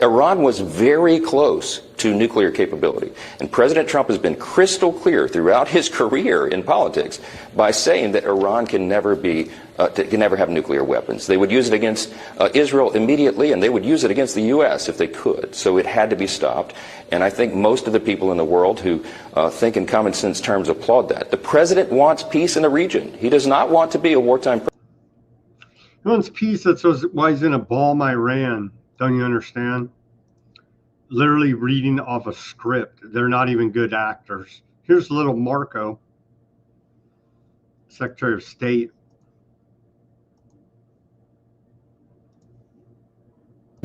Iran was very close to nuclear capability, and President Trump has been crystal clear throughout his career in politics by saying that Iran can never have nuclear weapons. They would use it against Israel immediately, and they would use it against the U.S. if they could. So it had to be stopped, and I think most of the people in the world who think in common sense terms applaud that. The president wants peace in the region. He does not want to be a wartime president. He wants peace. That's why he's going to bomb Iran. Don't you understand? Literally reading off a script. They're not even good actors. Here's little Marco, Secretary of State.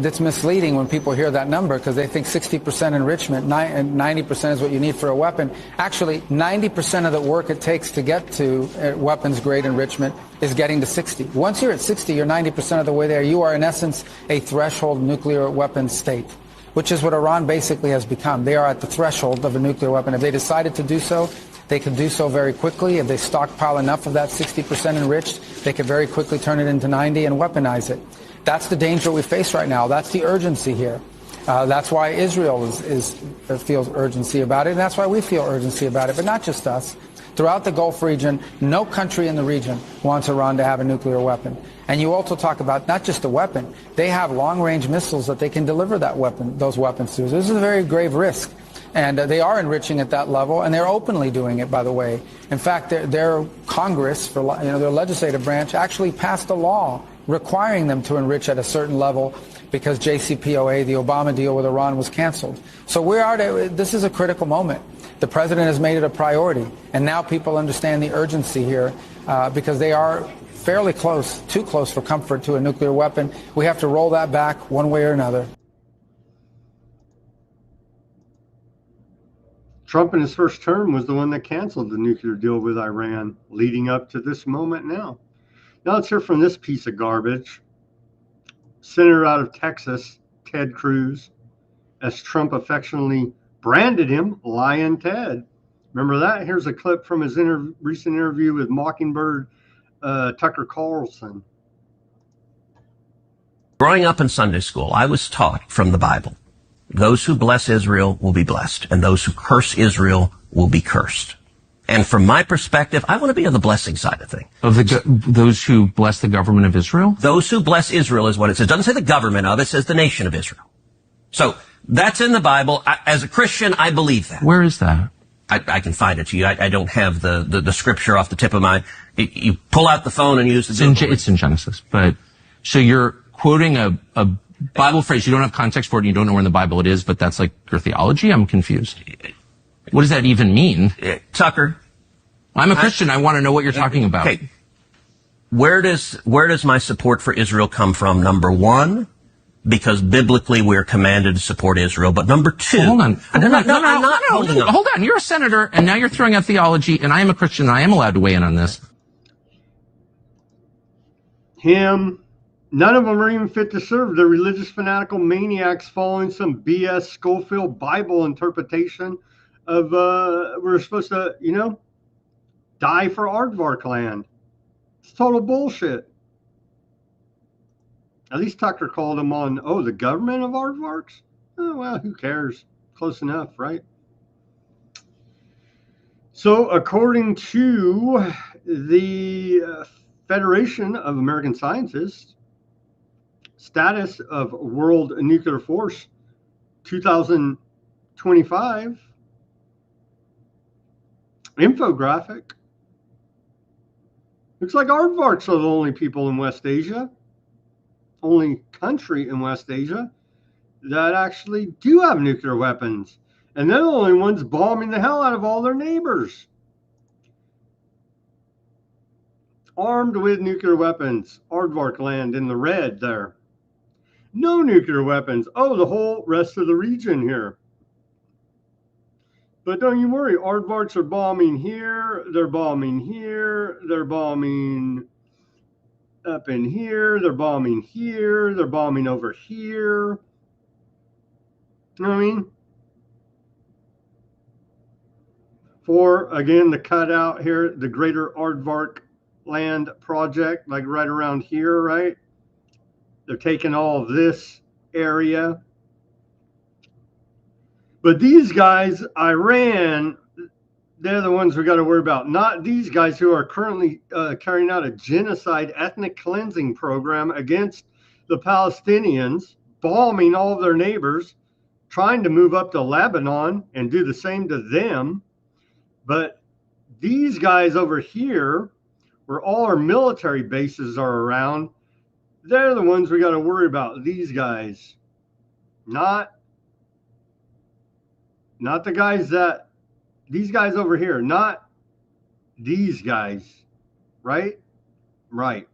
It's misleading when people hear that number because they think 60% enrichment and 90% is what you need for a weapon. Actually, 90% of the work it takes to get to weapons-grade enrichment is getting to 60. Once you're at 60, you're 90% of the way there. You are, in essence, a threshold nuclear weapons state, which is what Iran basically has become. They are at the threshold of a nuclear weapon. If they decided to do so, they could do so very quickly. If they stockpile enough of that 60% enriched, they could very quickly turn it into 90 and weaponize it. That's the danger we face right now. That's the urgency here. That's why Israel feels urgency about it, and that's why we feel urgency about it, but not just us. Throughout the Gulf region, no country in the region wants Iran to have a nuclear weapon. And you also talk about not just a weapon, they have long-range missiles that they can deliver those weapons to. This is a very grave risk. And they are enriching at that level, and they're openly doing it, by the way. In fact, their Congress, their legislative branch, actually passed a law requiring them to enrich at a certain level because JCPOA, the Obama deal with Iran, was canceled. So this is a critical moment. The president has made it a priority, and now people understand the urgency here because they are fairly close, too close for comfort, to a nuclear weapon. We have to roll that back one way or another. Trump in his first term was the one that canceled the nuclear deal with Iran, leading up to this moment now. Now let's hear from this piece of garbage. Senator out of Texas, Ted Cruz, as Trump affectionately branded him, Lion Ted. Remember that? Here's a clip from his recent interview with Mockingbird Tucker Carlson. Growing up in Sunday school, I was taught from the Bible, those who bless Israel will be blessed, and those who curse Israel will be cursed. And from my perspective, I want to be on the blessing side of things. Of those who bless the government of Israel? Those who bless Israel is what it says. It doesn't say the government of, it says the nation of Israel. So that's in the Bible. As a Christian, I believe that. Where is that? I can find it to you. I don't have the scripture off the tip of my... You pull out the phone and use the... It's in Genesis. But so you're quoting a Bible phrase. You don't have context for it and you don't know where in the Bible it is, but that's like your theology? I'm confused. What does that even mean? Tucker. I'm a Christian. I want to know what you're talking about. Okay. Where does my support for Israel come from? Number one, because biblically we're commanded to support Israel. But number two... Hold on. I'm not holding on. Hold on. You're a senator, and now you're throwing out theology, and I am a Christian, and I am allowed to weigh in on this. Him. None of them are even fit to serve. They're religious fanatical maniacs following some BS Schofield Bible interpretation of we're supposed to, die for aardvark land. It's total bullshit. At least Tucker called them on, the government of aardvarks? Oh, well, who cares? Close enough, right? So according to the Federation of American Scientists, status of world nuclear force 2025 infographic. Looks like aardvarks are the only people in West Asia, only country in West Asia that actually do have nuclear weapons. And they're the only ones bombing the hell out of all their neighbors. Armed with nuclear weapons, aardvark land in the red there. No nuclear weapons. Oh, the whole rest of the region here. But don't you worry, aardvarks are bombing here, they're bombing here, they're bombing up in here, they're bombing here, they're bombing over here. You know what I mean? for, again, the cutout here, the Greater Aardvark Land Project, like right around here, right? They're taking all of this area. But these guys, Iran, they're the ones we got to worry about, not these guys who are currently carrying out a genocide ethnic cleansing program against the Palestinians, bombing all of their neighbors, trying to move up to Lebanon and do the same to them. But these guys over here, where all our military bases are around, they're the ones we got to worry about. These guys, not the guys that, these guys over here, not these guys, right? Right.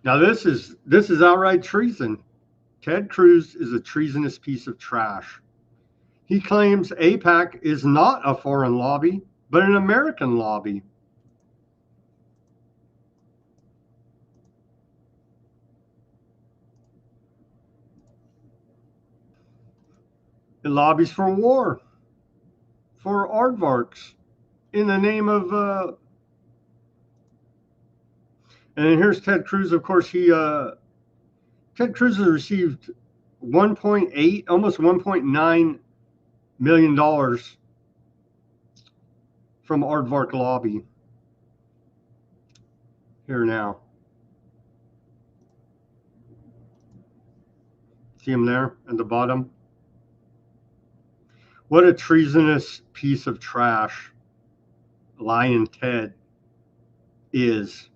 Now this is outright treason. Ted Cruz is a treasonous piece of trash. He claims AIPAC is not a foreign lobby, but an American lobby. It lobbies for war, for aardvarks, in the name of. And here's Ted Cruz. Of course, Ted Cruz has received 1.8, almost 1.9 million dollars from Aardvark lobby. Here now. See him there at the bottom? What a treasonous piece of trash Lion Ted is.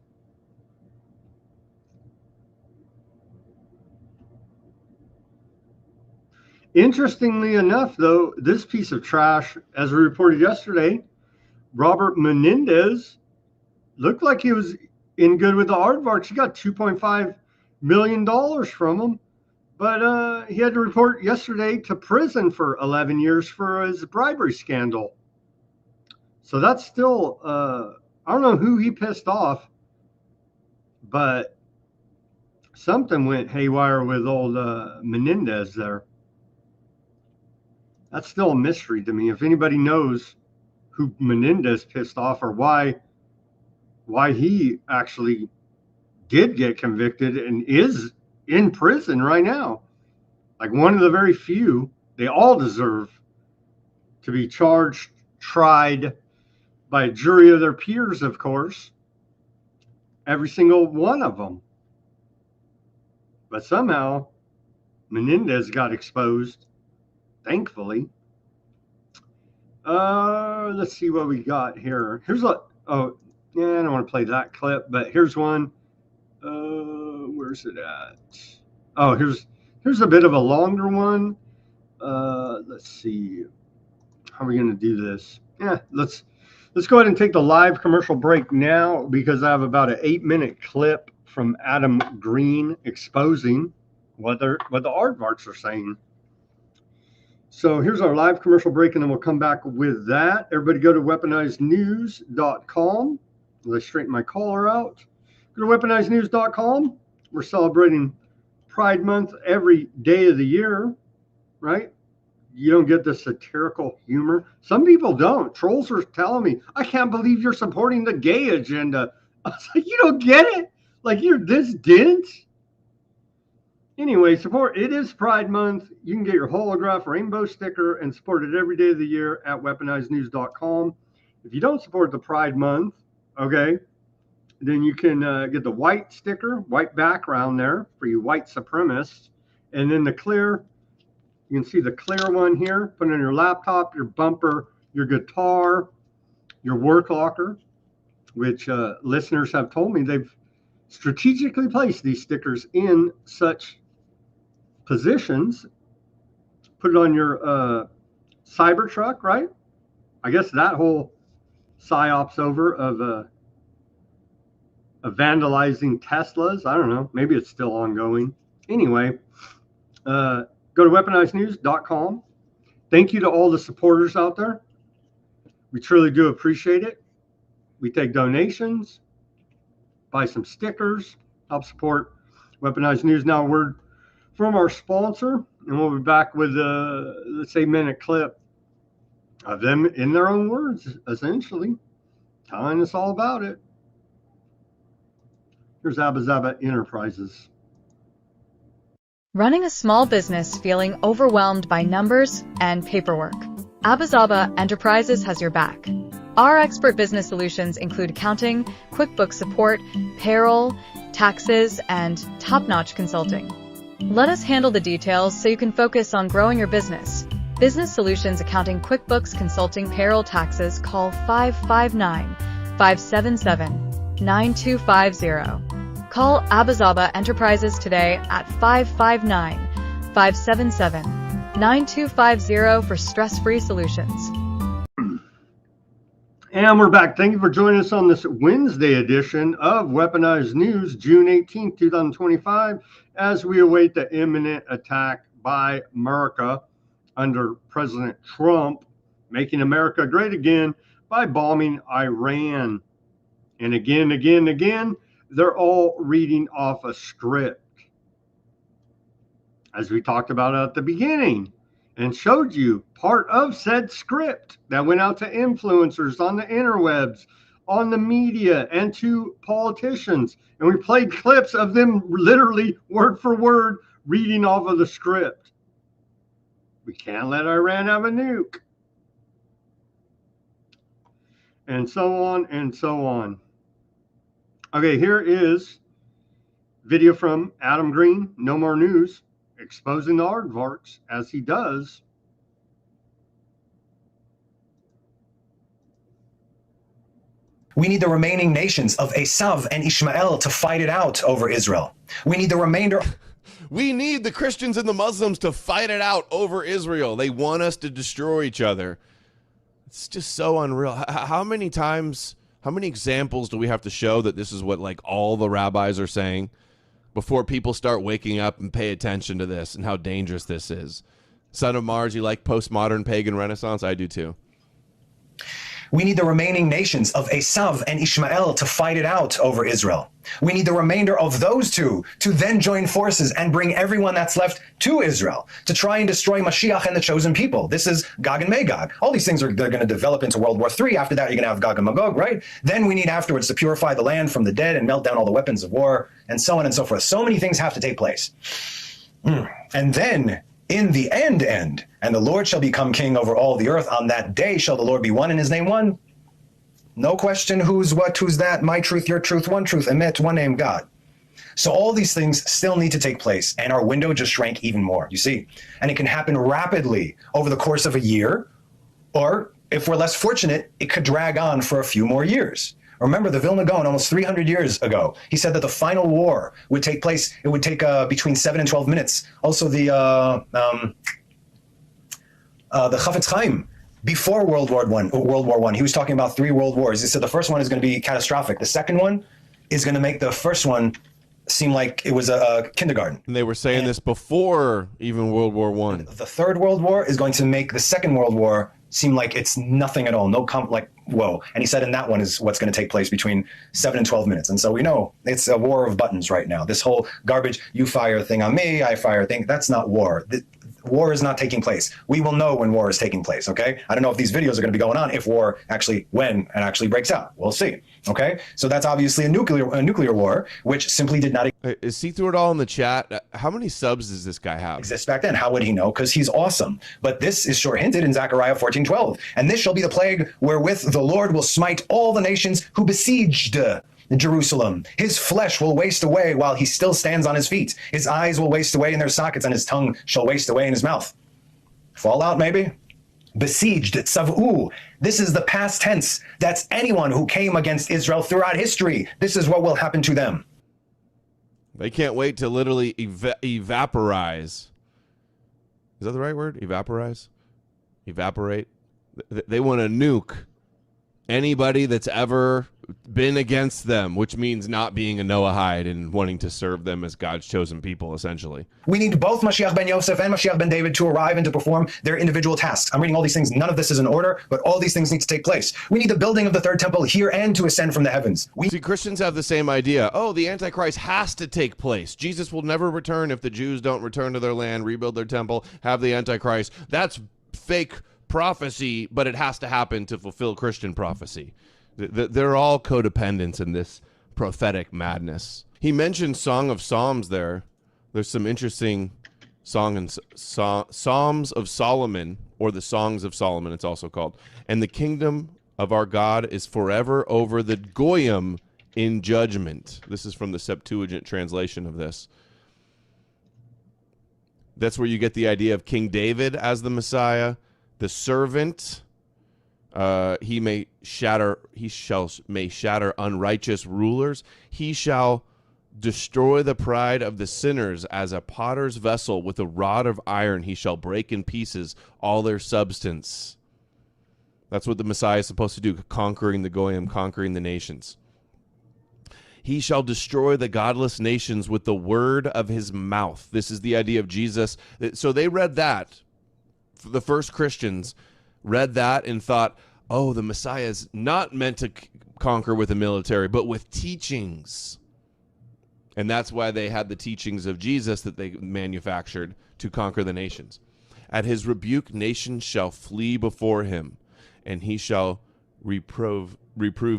Interestingly enough, though, this piece of trash, as we reported yesterday, Robert Menendez, looked like he was in good with the Aardvarks. He got $2.5 million from them. But he had to report yesterday to prison for 11 years for his bribery scandal. So that's still, I don't know who he pissed off, but something went haywire with old Menendez there. That's still a mystery to me. If anybody knows who Menendez pissed off or why he actually did get convicted and is in prison right now, like one of the very few, they all deserve to be charged, tried by a jury of their peers, of course, every single one of them. But somehow Menendez got exposed, thankfully. Let's see what we got here. Here's a, oh, yeah, I don't want to play that clip, but here's one. Where's it at? Oh, here's a bit of a longer one. Let's see. How are we going to do this? Yeah, let's go ahead and take the live commercial break now, because I have about an 8-minute clip from Adam Green exposing what the aardvarks are saying. So here's our live commercial break, and then we'll come back with that. Everybody go to weaponizednews.com. As I straighten my collar out. Go to weaponizednews.com. We're celebrating Pride Month every day of the year, right? You don't get the satirical humor. Some people don't. Trolls are telling me, I can't believe you're supporting the gay agenda. I was like, you don't get it? Like, you're this dense? Anyway, support. It is Pride Month. You can get your holograph rainbow sticker and support it every day of the year at weaponizednews.com. If you don't support the Pride Month, okay, then you can get the white sticker, white background there for you white supremacists. And then the clear, you can see the clear one here. Put it on your laptop, your bumper, your guitar, your work locker, which listeners have told me they've strategically placed these stickers in such positions. Put it on your Cybertruck, right? I guess that whole psyops over of vandalizing Teslas. I don't know. Maybe it's still ongoing. Anyway, go to weaponizednews.com. Thank you to all the supporters out there. We truly do appreciate it. We take donations, buy some stickers, help support Weaponized News. Now, a word from our sponsor, and we'll be back with a, let's say, minute clip of them in their own words, essentially, telling us all about it. Here's Abba Zaba Enterprises. Running a small business feeling overwhelmed by numbers and paperwork? Abba Zaba Enterprises has your back. Our expert business solutions include accounting, QuickBooks support, payroll, taxes, and top-notch consulting. Let us handle the details so you can focus on growing your business. Business Solutions Accounting, QuickBooks, Consulting, Payroll, Taxes. Call 559-577-9250. Call Abba Zaba Enterprises today at 559-577-9250 for stress-free solutions. And we're back. Thank you for joining us on this Wednesday edition of Weaponized News, June 18th, 2025, as we await the imminent attack by America under President Trump, making America great again by bombing Iran. And again, they're all reading off a script, as we talked about at the beginning and showed you part of said script that went out to influencers on the interwebs, on the media, and to politicians. And we played clips of them literally word for word reading off of the script. We can't let Iran have a nuke. And so on and so on. Okay, here is video from Adam Green, No More News, exposing the aardvarks as he does. We need the remaining nations of Esav and Ishmael to fight it out over Israel. We need the remainder. We need the Christians and the Muslims to fight it out over Israel. They want us to destroy each other. It's just so unreal. How many times, how many examples do we have to show that this is what like all the rabbis are saying before people start waking up and pay attention to this and how dangerous this is? Son of Mars, you like postmodern pagan renaissance? I do too. We need the remaining nations of Esav and Ishmael to fight it out over Israel. We need the remainder of those two to then join forces and bring everyone that's left to Israel to try and destroy Mashiach and the chosen people. This is Gog and Magog. All these things they're going to develop into World War III. After that, you're going to have Gog and Magog, right? Then we need afterwards to purify the land from the dead and melt down all the weapons of war and so on and so forth. So many things have to take place. And then in the end, and the Lord shall become king over all the earth. On that day shall the Lord be one and his name one. No question who's what, who's that, my truth, your truth, one truth, emet, one name, God. So all these things still need to take place, and our window just shrank even more, you see. And it can happen rapidly over the course of a year, or if we're less fortunate, it could drag on for a few more years. Remember, the Vilna Gaon, almost 300 years ago, he said that the final war would take place, it would take between 7 and 12 minutes. Also, the Chafetz Chaim, before World War I, he was talking about 3 world wars. He said the first one is going to be catastrophic. The second one is going to make the first one seem like it was a kindergarten. And they were saying this before even World War I. The third world war is going to make the second world war seem like it's nothing at all. Like, whoa. And he said in that one is what's going to take place between 7 and 12 minutes. And so we know it's a war of buttons right now. This whole garbage, you fire a thing on me, I fire a thing, that's not war. War is not taking place. We will know when war is taking place, okay? I don't know if these videos are going to be going on if war actually, when it actually breaks out. We'll see, okay? So that's obviously a nuclear war, which simply did not see through it all in the chat. How many subs does this guy have? Exist back then. How would he know? Because he's awesome. But this is sure hinted in Zechariah 14:12. And this shall be the plague wherewith the Lord will smite all the nations who besieged Jerusalem. His flesh will waste away while he still stands on his feet. His eyes will waste away in their sockets, and his tongue shall waste away in his mouth. Fallout, maybe? Besieged, tzav'u. This is the past tense. That's anyone who came against Israel throughout history. This is what will happen to them. They can't wait to literally evaporize. Is that the right word? Evaporize? Evaporate? They want to nuke anybody that's ever been against them, which means not being a Noahide and wanting to serve them as God's chosen people, essentially. We need both Mashiach ben Yosef and Mashiach ben David to arrive and to perform their individual tasks. I'm reading all these things. None of this is in order, but all these things need to take place. We need the building of the third temple here and to ascend from the heavens. See, Christians have the same idea. Oh, the Antichrist has to take place. Jesus will never return if the Jews don't return to their land, rebuild their temple, have the Antichrist. That's fake prophecy, but it has to happen to fulfill Christian prophecy. They're all codependents in this prophetic madness. He mentioned Song of Psalms there. There's some interesting Psalms of Solomon, or the Songs of Solomon, it's also called. And the kingdom of our God is forever over the Goyim in judgment. This is from the Septuagint translation of this. That's where you get the idea of King David as the Messiah, the servant. He may shatter unrighteous rulers. He shall destroy the pride of the sinners as a potter's vessel. With a rod of iron he shall break in pieces all their substance. That's what the Messiah is supposed to do, conquering the Goyim, conquering the nations. He shall destroy the godless nations with the word of his mouth. This is the idea of Jesus. So they read that. The first Christians read that and thought, oh, the Messiah is not meant to conquer with a military, but with teachings. And that's why they had the teachings of Jesus that they manufactured to conquer the nations. At his rebuke, nations shall flee before him, and he shall reprove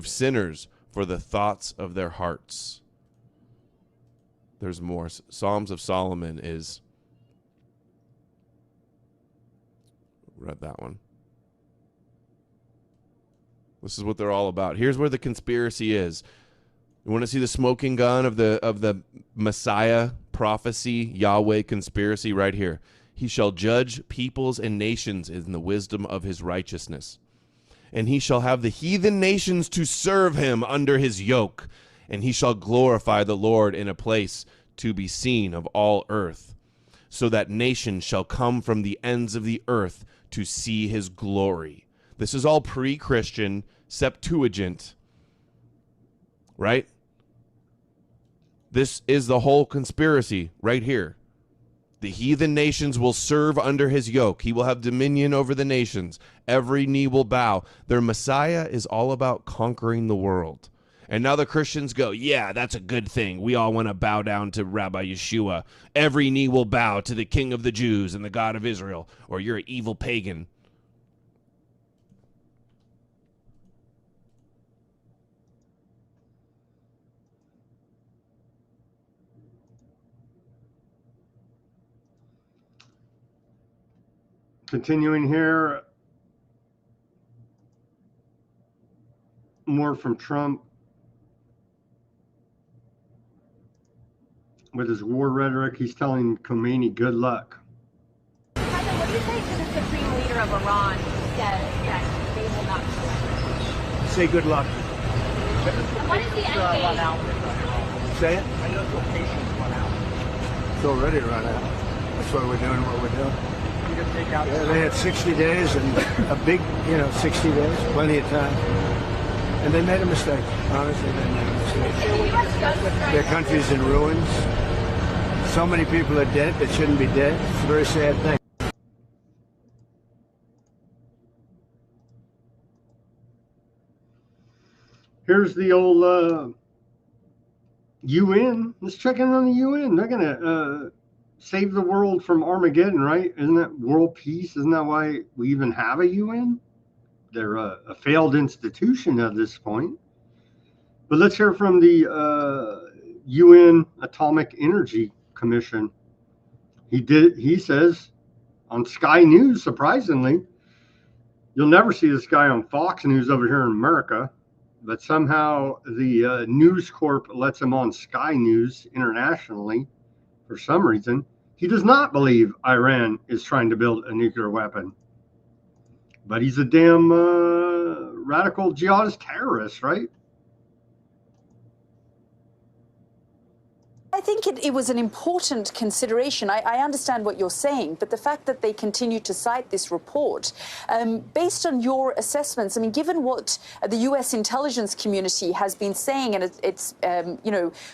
sinners for the thoughts of their hearts. There's more. Psalms of Solomon is... Read that one. This is what they're all about. Here's where the conspiracy is. You want to see the smoking gun of the Messiah prophecy, Yahweh conspiracy right here. He shall judge peoples and nations in the wisdom of his righteousness. And he shall have the heathen nations to serve him under his yoke. And he shall glorify the Lord in a place to be seen of all earth. So that nations shall come from the ends of the earth to see his glory. This is all pre-Christian Septuagint, right? This is the whole conspiracy right here. The heathen nations will serve under his yoke. He will have dominion over the nations. Every knee will bow. Their Messiah is all about conquering the world. And now the Christians go, yeah, that's a good thing. We all want to bow down to Rabbi Yeshua. Every knee will bow to the King of the Jews and the God of Israel, or you're an evil pagan. Continuing here, more from Trump with his war rhetoric. He's telling Khamenei good luck. President, what do you say to the supreme leader of Iran who says that they will not surrender? Say good luck. What is the end game? Say it. I know the patience run out. It's already run out. That's why we're doing what we're doing. You're going to take out... Yeah, they had 60 days and a big, 60 days, plenty of time. And they made a mistake. Honestly, they made a mistake. Their country's in ruins. So many people are dead that shouldn't be dead. It's a very sad thing. Here's the old UN. Let's check in on the UN. They're going to save the world from Armageddon, right? Isn't that world peace? Isn't that why we even have a UN? They're a failed institution at this point. But let's hear from the UN Atomic Energy Commission. He says on Sky News, surprisingly, you'll never see this guy on Fox News over here in America, but somehow the News Corp lets him on Sky News internationally for some reason. He does not believe Iran is trying to build a nuclear weapon. But he's a damn radical jihadist terrorist, right? I think it was an important consideration. I understand what you're saying, but the fact that they continue to cite this report, based on your assessments, I mean, given what the U.S. intelligence community has been saying, and it's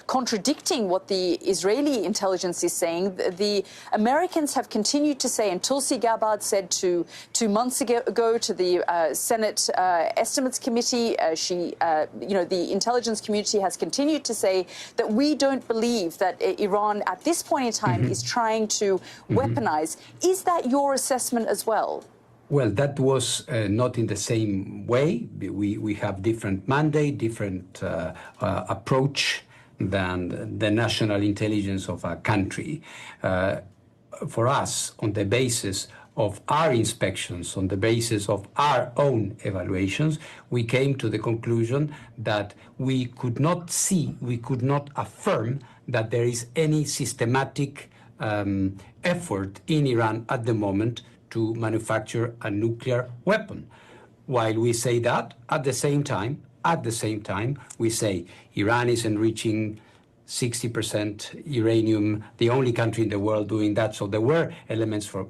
contradicting what the Israeli intelligence is saying, the Americans have continued to say, and Tulsi Gabbard said 2 months ago to the Senate Estimates Committee, the intelligence community has continued to say that we don't believe that Iran at this point in time is trying to weaponize. Is that your assessment as well? Well, that was not in the same way. We have different mandate, different approach than the national intelligence of a country. For us, on the basis of our inspections, on the basis of our own evaluations, we came to the conclusion that we could not affirm that there is any systematic effort in Iran at the moment to manufacture a nuclear weapon. While we say that, at the same time, we say Iran is enriching 60% uranium, the only country in the world doing that. So there were elements for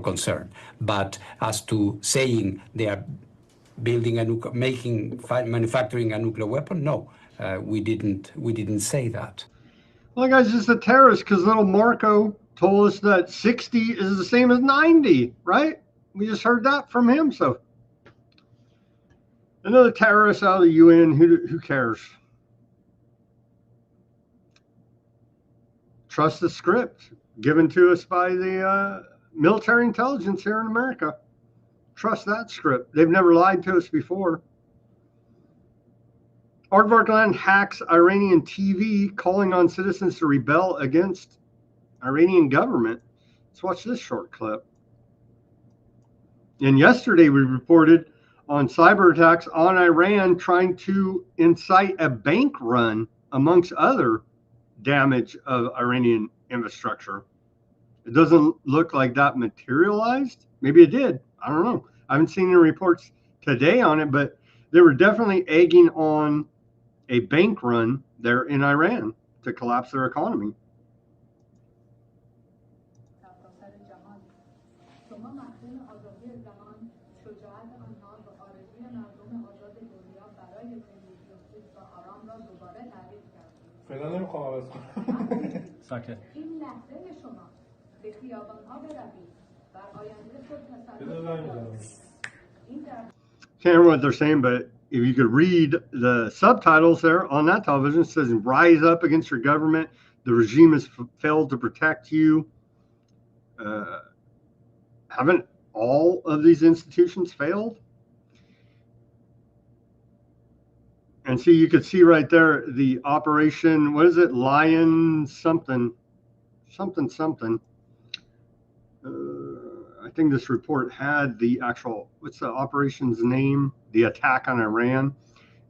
concern. But as to saying they are building manufacturing a nuclear weapon, no, we didn't say that. Well, guys, just a terrorist, because little Marco told us that 60 is the same as 90, right? We just heard that from him. So another terrorist out of the UN, who cares? Trust the script given to us by the military intelligence here in America. Trust that script. They've never lied to us before. Aardvark Land hacks Iranian TV, calling on citizens to rebel against Iranian government. Let's watch this short clip. And yesterday we reported on cyber attacks on Iran trying to incite a bank run, amongst other damage of Iranian infrastructure. It doesn't look like that materialized. Maybe it did. I don't know. I haven't seen any reports today on it, but they were definitely egging on a bank run there in Iran to collapse their economy. Can't remember what they're saying, but if you could read the subtitles there on that television, it says, "Rise up against your government. The regime has failed to protect you." Haven't all of these institutions failed? And see, you could see right there the operation, what is it? Lion something. I think this report had the actual, what's the operation's name? The attack on Iran.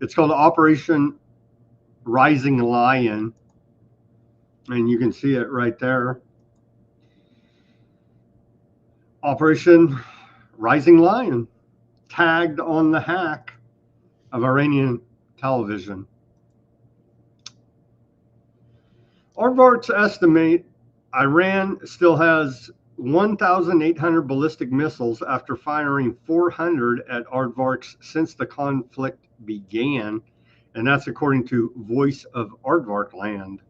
It's called Operation Rising Lion. And you can see it right there. Operation Rising Lion, tagged on the hack of Iranian television. Aardvarks estimate Iran still has 1,800 ballistic missiles after firing 400 at Aardvarks since the conflict began, and that's according to Voice of Aardvark Land.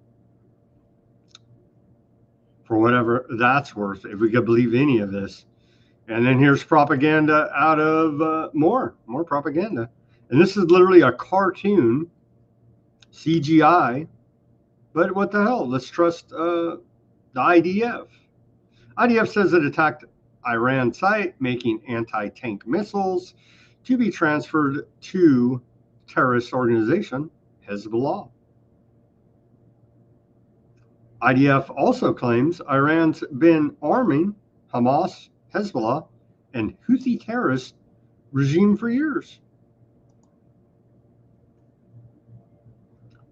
For whatever that's worth, if we could believe any of this. And then here's propaganda out of more propaganda. And this is literally a cartoon, CGI. But what the hell? Let's trust the IDF. IDF says it attacked Iran site, making anti-tank missiles to be transferred to terrorist organization Hezbollah. IDF also claims Iran's been arming Hamas, Hezbollah, and Houthi terrorist regime for years.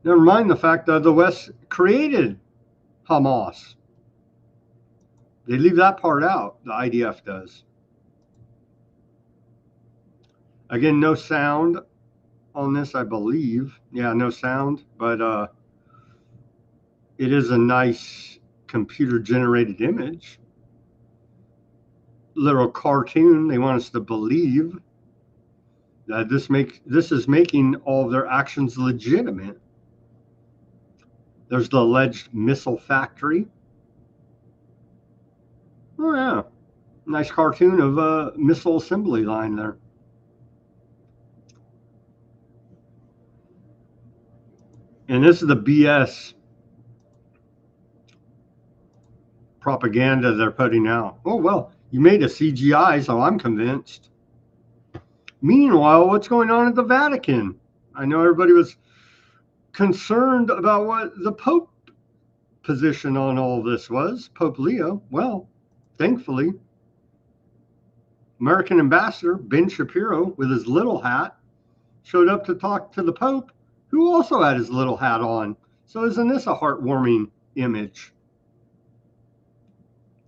Never mind the fact that the West created Hamas. They leave that part out, the IDF does. Again, no sound on this, I believe. Yeah, no sound, but it is a nice computer-generated image, little cartoon. They want us to believe that this is making all of their actions legitimate. There's the alleged missile factory. Oh yeah, nice cartoon of a missile assembly line there. And this is the BS propaganda they're putting out. Oh, well, you made a CGI, so I'm convinced. Meanwhile, what's going on at the Vatican? I know everybody was concerned about what the Pope position on all of this was, Pope Leo. Well, thankfully, American ambassador Ben Shapiro, with his little hat, showed up to talk to the Pope, who also had his little hat on. So isn't this a heartwarming image?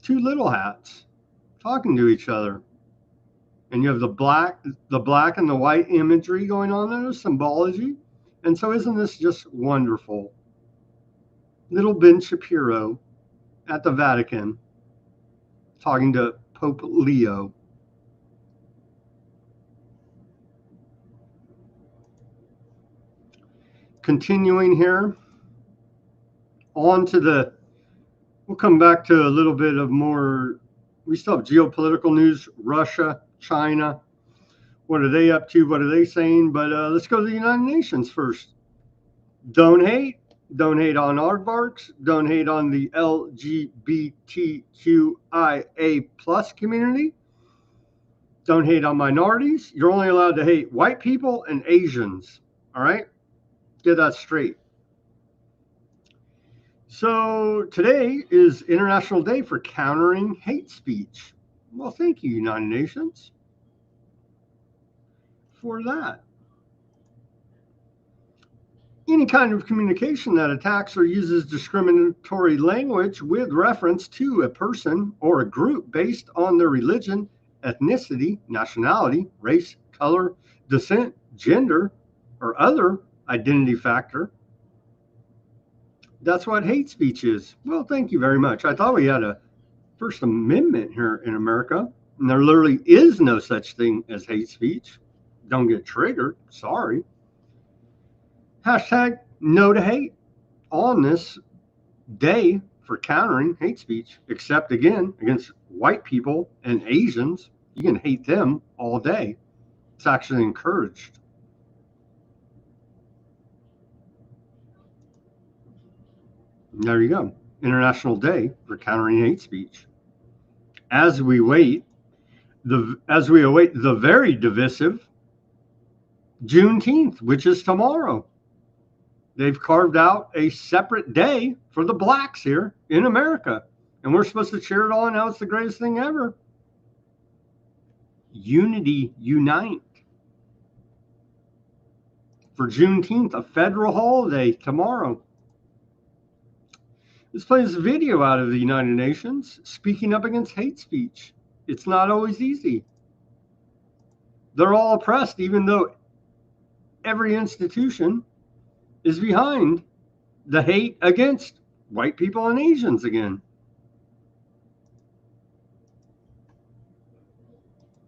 Two little hats talking to each other. And you have the black and the white imagery going on there, symbology. And so isn't this just wonderful? Little Ben Shapiro at the Vatican talking to Pope Leo. Continuing here, on to we'll come back to a little bit of more, we still have geopolitical news, Russia, China. What are they up to? What are they saying? But let's go to the United Nations first. Don't hate on aardvarks. Don't hate on the LGBTQIA plus community. Don't hate on minorities. You're only allowed to hate white people and Asians. All right? Get that straight. So today is International Day for Countering Hate Speech. Well, thank you, United Nations, for that. Any kind of communication that attacks or uses discriminatory language with reference to a person or a group based on their religion, ethnicity, nationality, race, color, descent, gender, or other identity factor. That's what hate speech is. Well, thank you very much. I thought we had a First Amendment here in America, and there literally is no such thing as hate speech. Don't get triggered. Sorry. Hashtag no to hate on this day for countering hate speech, except again against white people and Asians. You can hate them all day. It's actually encouraged. There you go. International Day for Countering Hate Speech. As we await the very divisive Juneteenth, which is tomorrow. They've carved out a separate day for the blacks here in America. And we're supposed to cheer it on how it's the greatest thing ever. Unity unite. For Juneteenth, a federal holiday tomorrow. This plays a video out of the United Nations speaking up against hate speech. It's not always easy. They're all oppressed, even though every institution is behind the hate against white people and Asians again.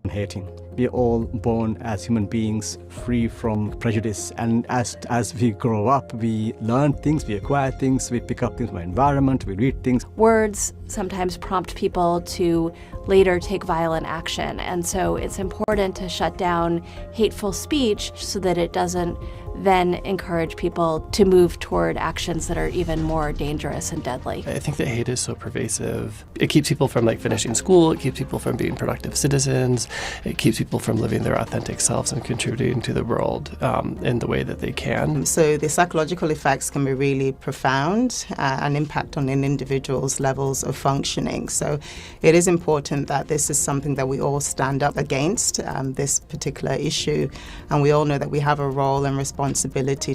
Hating. We are all born as human beings free from prejudice, and as we grow up, we learn things, we acquire things, we pick up things from our environment, we read things. Words sometimes prompt people to later take violent action, and so it's important to shut down hateful speech so that it doesn't then encourage people to move toward actions that are even more dangerous and deadly. I think that hate is so pervasive. It keeps people from finishing school, it keeps people from being productive citizens, it keeps people from living their authentic selves and contributing to the world in the way that they can. So the psychological effects can be really profound and impact on an individual's levels of functioning. So it is important that this is something that we all stand up against, this particular issue, and we all know that we have a role and responsibility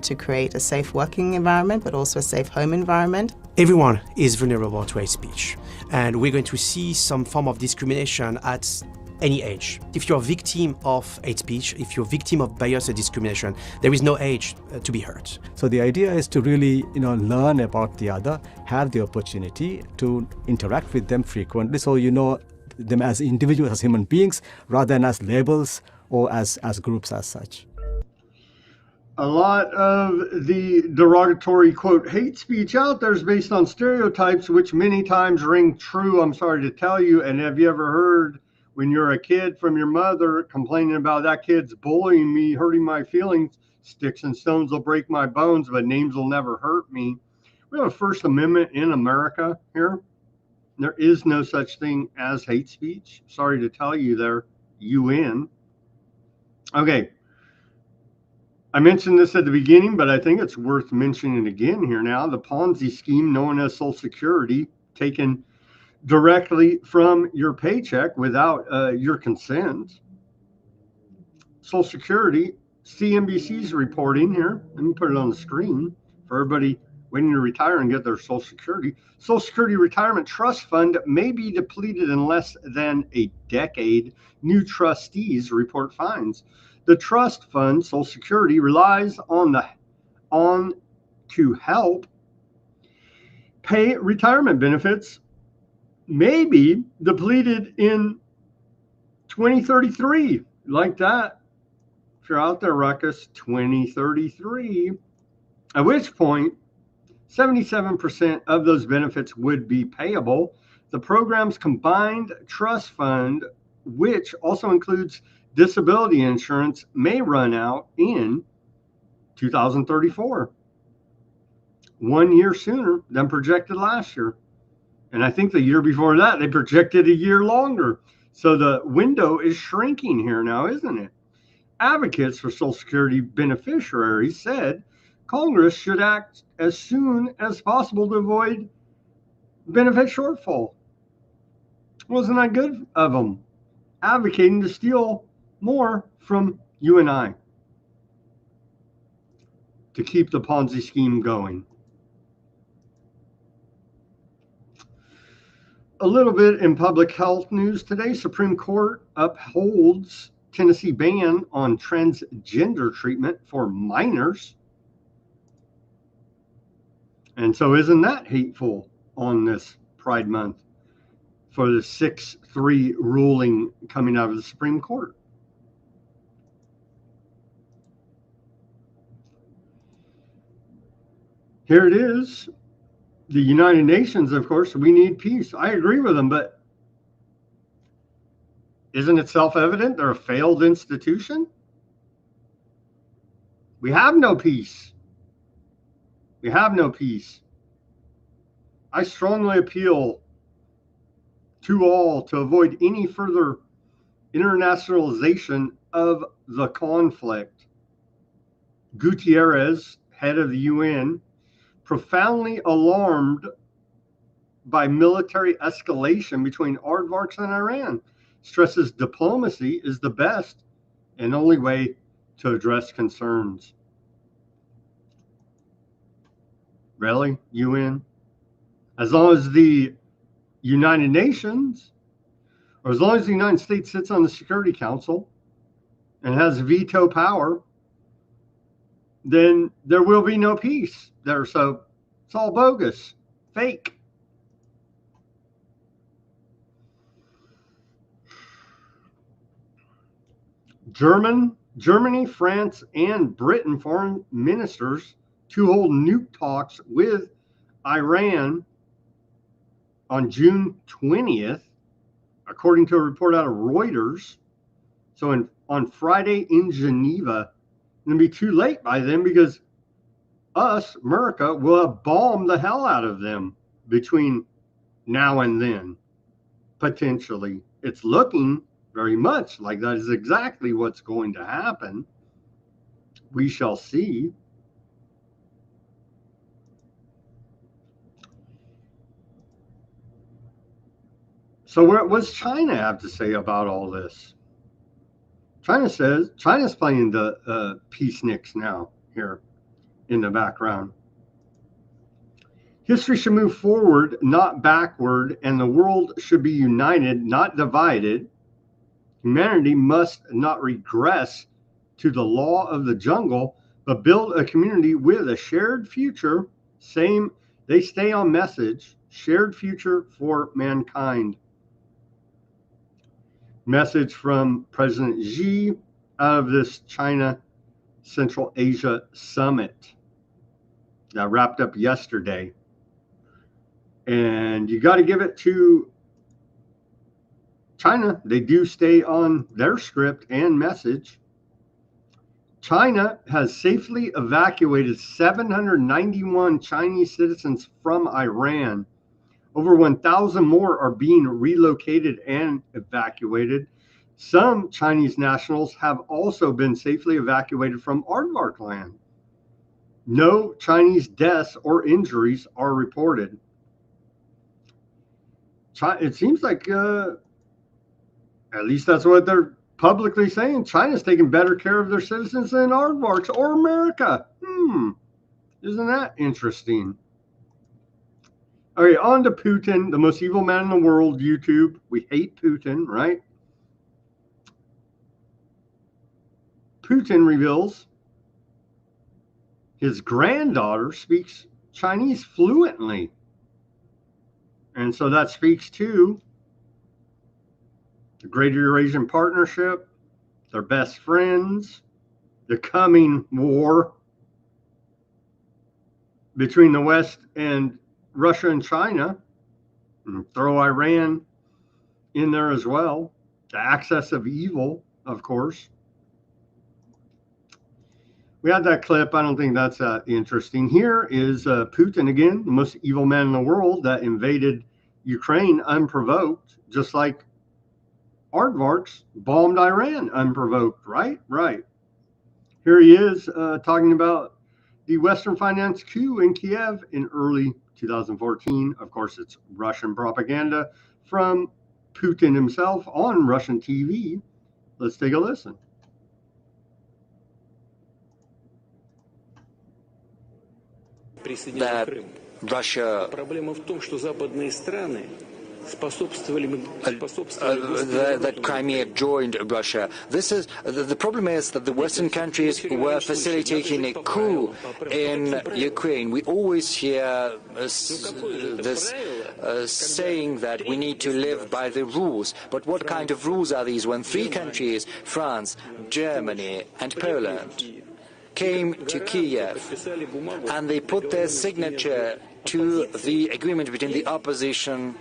to create a safe working environment, but also a safe home environment. Everyone is vulnerable to hate speech, and we're going to see some form of discrimination at any age. If you're a victim of hate speech, if you're a victim of bias and discrimination, there is no age to be hurt. So the idea is to really, learn about the other, have the opportunity to interact with them frequently, so you know them as individuals, as human beings, rather than as labels or as groups as such. A lot of the derogatory, quote, hate speech out there is based on stereotypes, which many times ring true, I'm sorry to tell you. And have you ever heard when you're a kid from your mother complaining about that kid's bullying me, hurting my feelings, sticks and stones will break my bones, but names will never hurt me? We have a First Amendment in America here. There is no such thing as hate speech. Sorry to tell you there, UN. Okay. I mentioned this at the beginning, but I think it's worth mentioning again here now. The Ponzi scheme known as Social Security, taken directly from your paycheck without your consent. Social Security, CNBC's reporting here. Let me put it on the screen for everybody waiting to retire and get their Social Security. Social Security Retirement Trust Fund may be depleted in less than a decade, new trustees report finds. The trust fund, Social Security, relies on to help pay retirement benefits, may be depleted in 2033. Like that. If you're out there, Ruckus, 2033. At which point, 77% of those benefits would be payable. The program's combined trust fund, which also includes disability insurance, may run out in 2034, 1 year sooner than projected last year. And I think the year before that, they projected a year longer. So the window is shrinking here now, isn't it? Advocates for Social Security beneficiaries said Congress should act as soon as possible to avoid benefit shortfall. Wasn't that good of them? Advocating to steal more from you and I to keep the Ponzi scheme going. A little bit in public health news today. Supreme Court upholds Tennessee ban on transgender treatment for minors. And so isn't that hateful on this Pride Month for the 6-3 ruling coming out of the Supreme Court? Here it is. The United Nations, of course, we need peace. I agree with them, but isn't it self-evident they're a failed institution? We have no peace. We have no peace. I strongly appeal to all to avoid any further internationalization of the conflict. Guterres, head of the UN, profoundly alarmed by military escalation between aardvarks and Iran, stresses diplomacy is the best and only way to address concerns. Really, UN? As long as the United Nations, or as long as the United States sits on the Security Council and has veto power, then there will be no peace there. So it's all bogus, fake. Germany, France, and Britain foreign ministers to hold nuke talks with Iran on June 20th, according to a report out of Reuters. So on Friday in Geneva, it'll be too late by then because us, America, will have bombed the hell out of them between now and then, potentially. It's looking very much like that is exactly what's going to happen. We shall see. So what does China have to say about all this? China says China's playing the peaceniks now here in the background. History should move forward, not backward, and the world should be united, not divided. Humanity must not regress to the law of the jungle, but build a community with a shared future. They stay on message, shared future for mankind. Message from President Xi out of this China Central Asia Summit that wrapped up yesterday. And you got to give it to China. They do stay on their script and message. China has safely evacuated 791 Chinese citizens from Iran. Over 1,000 more are being relocated and evacuated. Some Chinese nationals have also been safely evacuated from aardvark land. No Chinese deaths or injuries are reported. It seems like, at least that's what they're publicly saying, China's taking better care of their citizens than aardvarks or America. Isn't that interesting? All right, on to Putin, the most evil man in the world, YouTube. We hate Putin, right? Putin reveals his granddaughter speaks Chinese fluently. And so that speaks to the Greater Eurasian Partnership, their best friends, the coming war between the West and Russia and China, and throw Iran in there as well. The axis of evil, of course. We had that clip. I don't think that's interesting. Here is Putin again, the most evil man in the world that invaded Ukraine unprovoked, just like aardvarks bombed Iran unprovoked, right? Right. Here he is talking about the Western finance coup in Kiev in early 2014. Of course, it's Russian propaganda from Putin himself on Russian TV. Let's take a listen. That Russia that Crimea joined Russia. This is the problem is that the Western countries were facilitating a coup in Ukraine. We always hear this saying that we need to live by the rules. But what kind of rules are these when three countries, France, Germany, and Poland, came to Kiev and they put their signature to the agreement between the opposition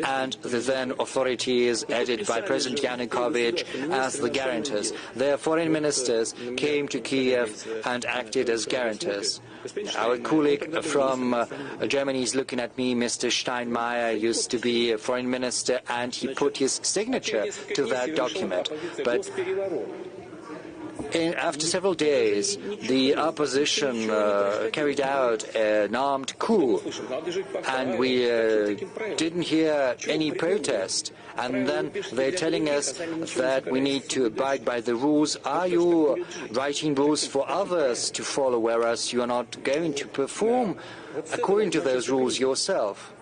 and the then authorities headed by President Yanukovych as the guarantors. Their foreign ministers came to Kiev and acted as guarantors. Our colleague from Germany is looking at me. Mr. Steinmeier used to be a foreign minister and he put his signature to that document. But after several days, the opposition carried out an armed coup, and we didn't hear any protest. And then they're telling us that we need to abide by the rules. Are you writing rules for others to follow, whereas you are not going to perform according to those rules yourself?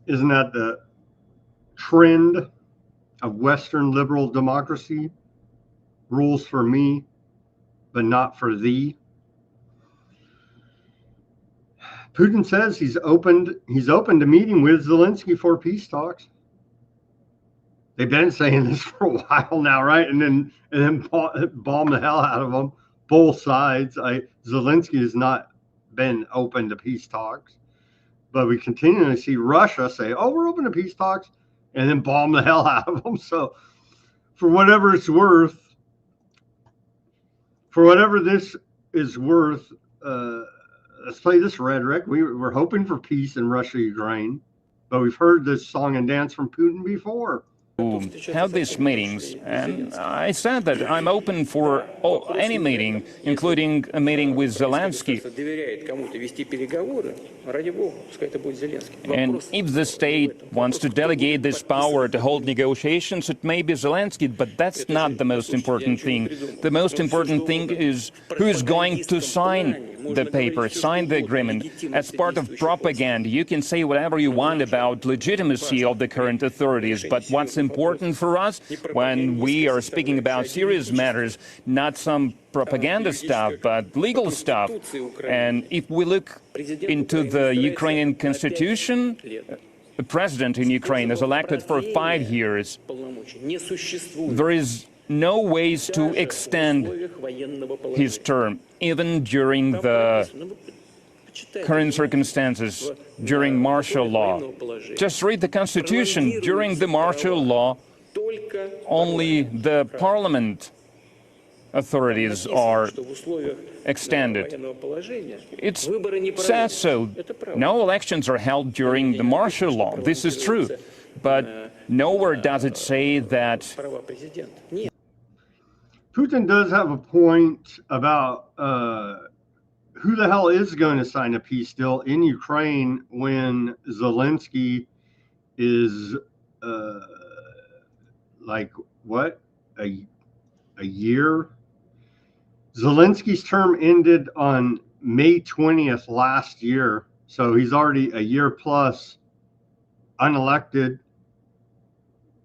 Isn't that the trend of Western liberal democracy? Rules for me, but not for thee. Putin says he's open to meeting with Zelensky for peace talks. They've been saying this for a while now, right? And then bomb the hell out of them, both sides. Zelensky has not been open to peace talks, but we continually see Russia say, "Oh, we're open to peace talks," and then bomb the hell out of them. So, for whatever it's worth, this is worth. Let's play this rhetoric. We're hoping for peace in Russia, Ukraine, but we've heard this song and dance from Putin before. Have these meetings, and I said that I'm open for any meeting, including a meeting with Zelensky. And if the state wants to delegate this power to hold negotiations, it may be Zelensky, but that's not the most important thing. The most important thing is who is going to sign the paper, signed the agreement. As part of propaganda, you can say whatever you want about legitimacy of the current authorities, but what's important for us when we are speaking about serious matters, not some propaganda stuff, but legal stuff. And if we look into the Ukrainian constitution, the president in Ukraine is elected for 5 years. There is no ways to extend his term, even during the current circumstances, during martial law. Just read the Constitution. During the martial law, only the parliament authorities are extended. It says so. No elections are held during the martial law. This is true. But nowhere does it say that. Putin does have a point about who the hell is going to sign a peace deal in Ukraine when Zelensky is like what, a year? Zelensky's term ended on May 20th last year, so he's already a year plus unelected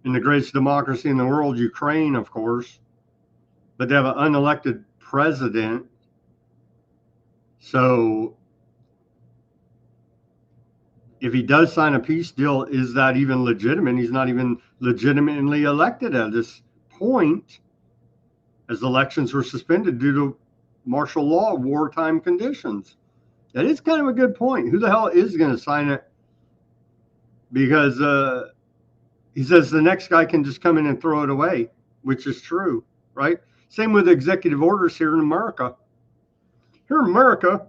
in the greatest democracy in the world, Ukraine, of course. But they have an unelected president. So if he does sign a peace deal, is that even legitimate? He's not even legitimately elected at this point, as elections were suspended due to martial law, wartime conditions. That is kind of a good point. Who the hell is going to sign it? Because he says the next guy can just come in and throw it away, which is true, right? Same with executive orders here in America. Here in America,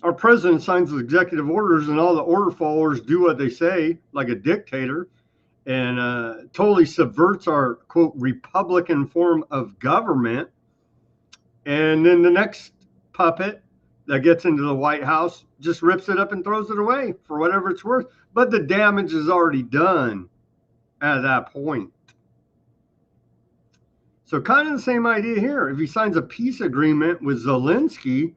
our president signs the executive orders and all the order followers do what they say, like a dictator, and totally subverts our, quote, Republican form of government. And then the next puppet that gets into the White House just rips it up and throws it away for whatever it's worth. But the damage is already done at that point. So kind of the same idea here. If he signs a peace agreement with Zelensky,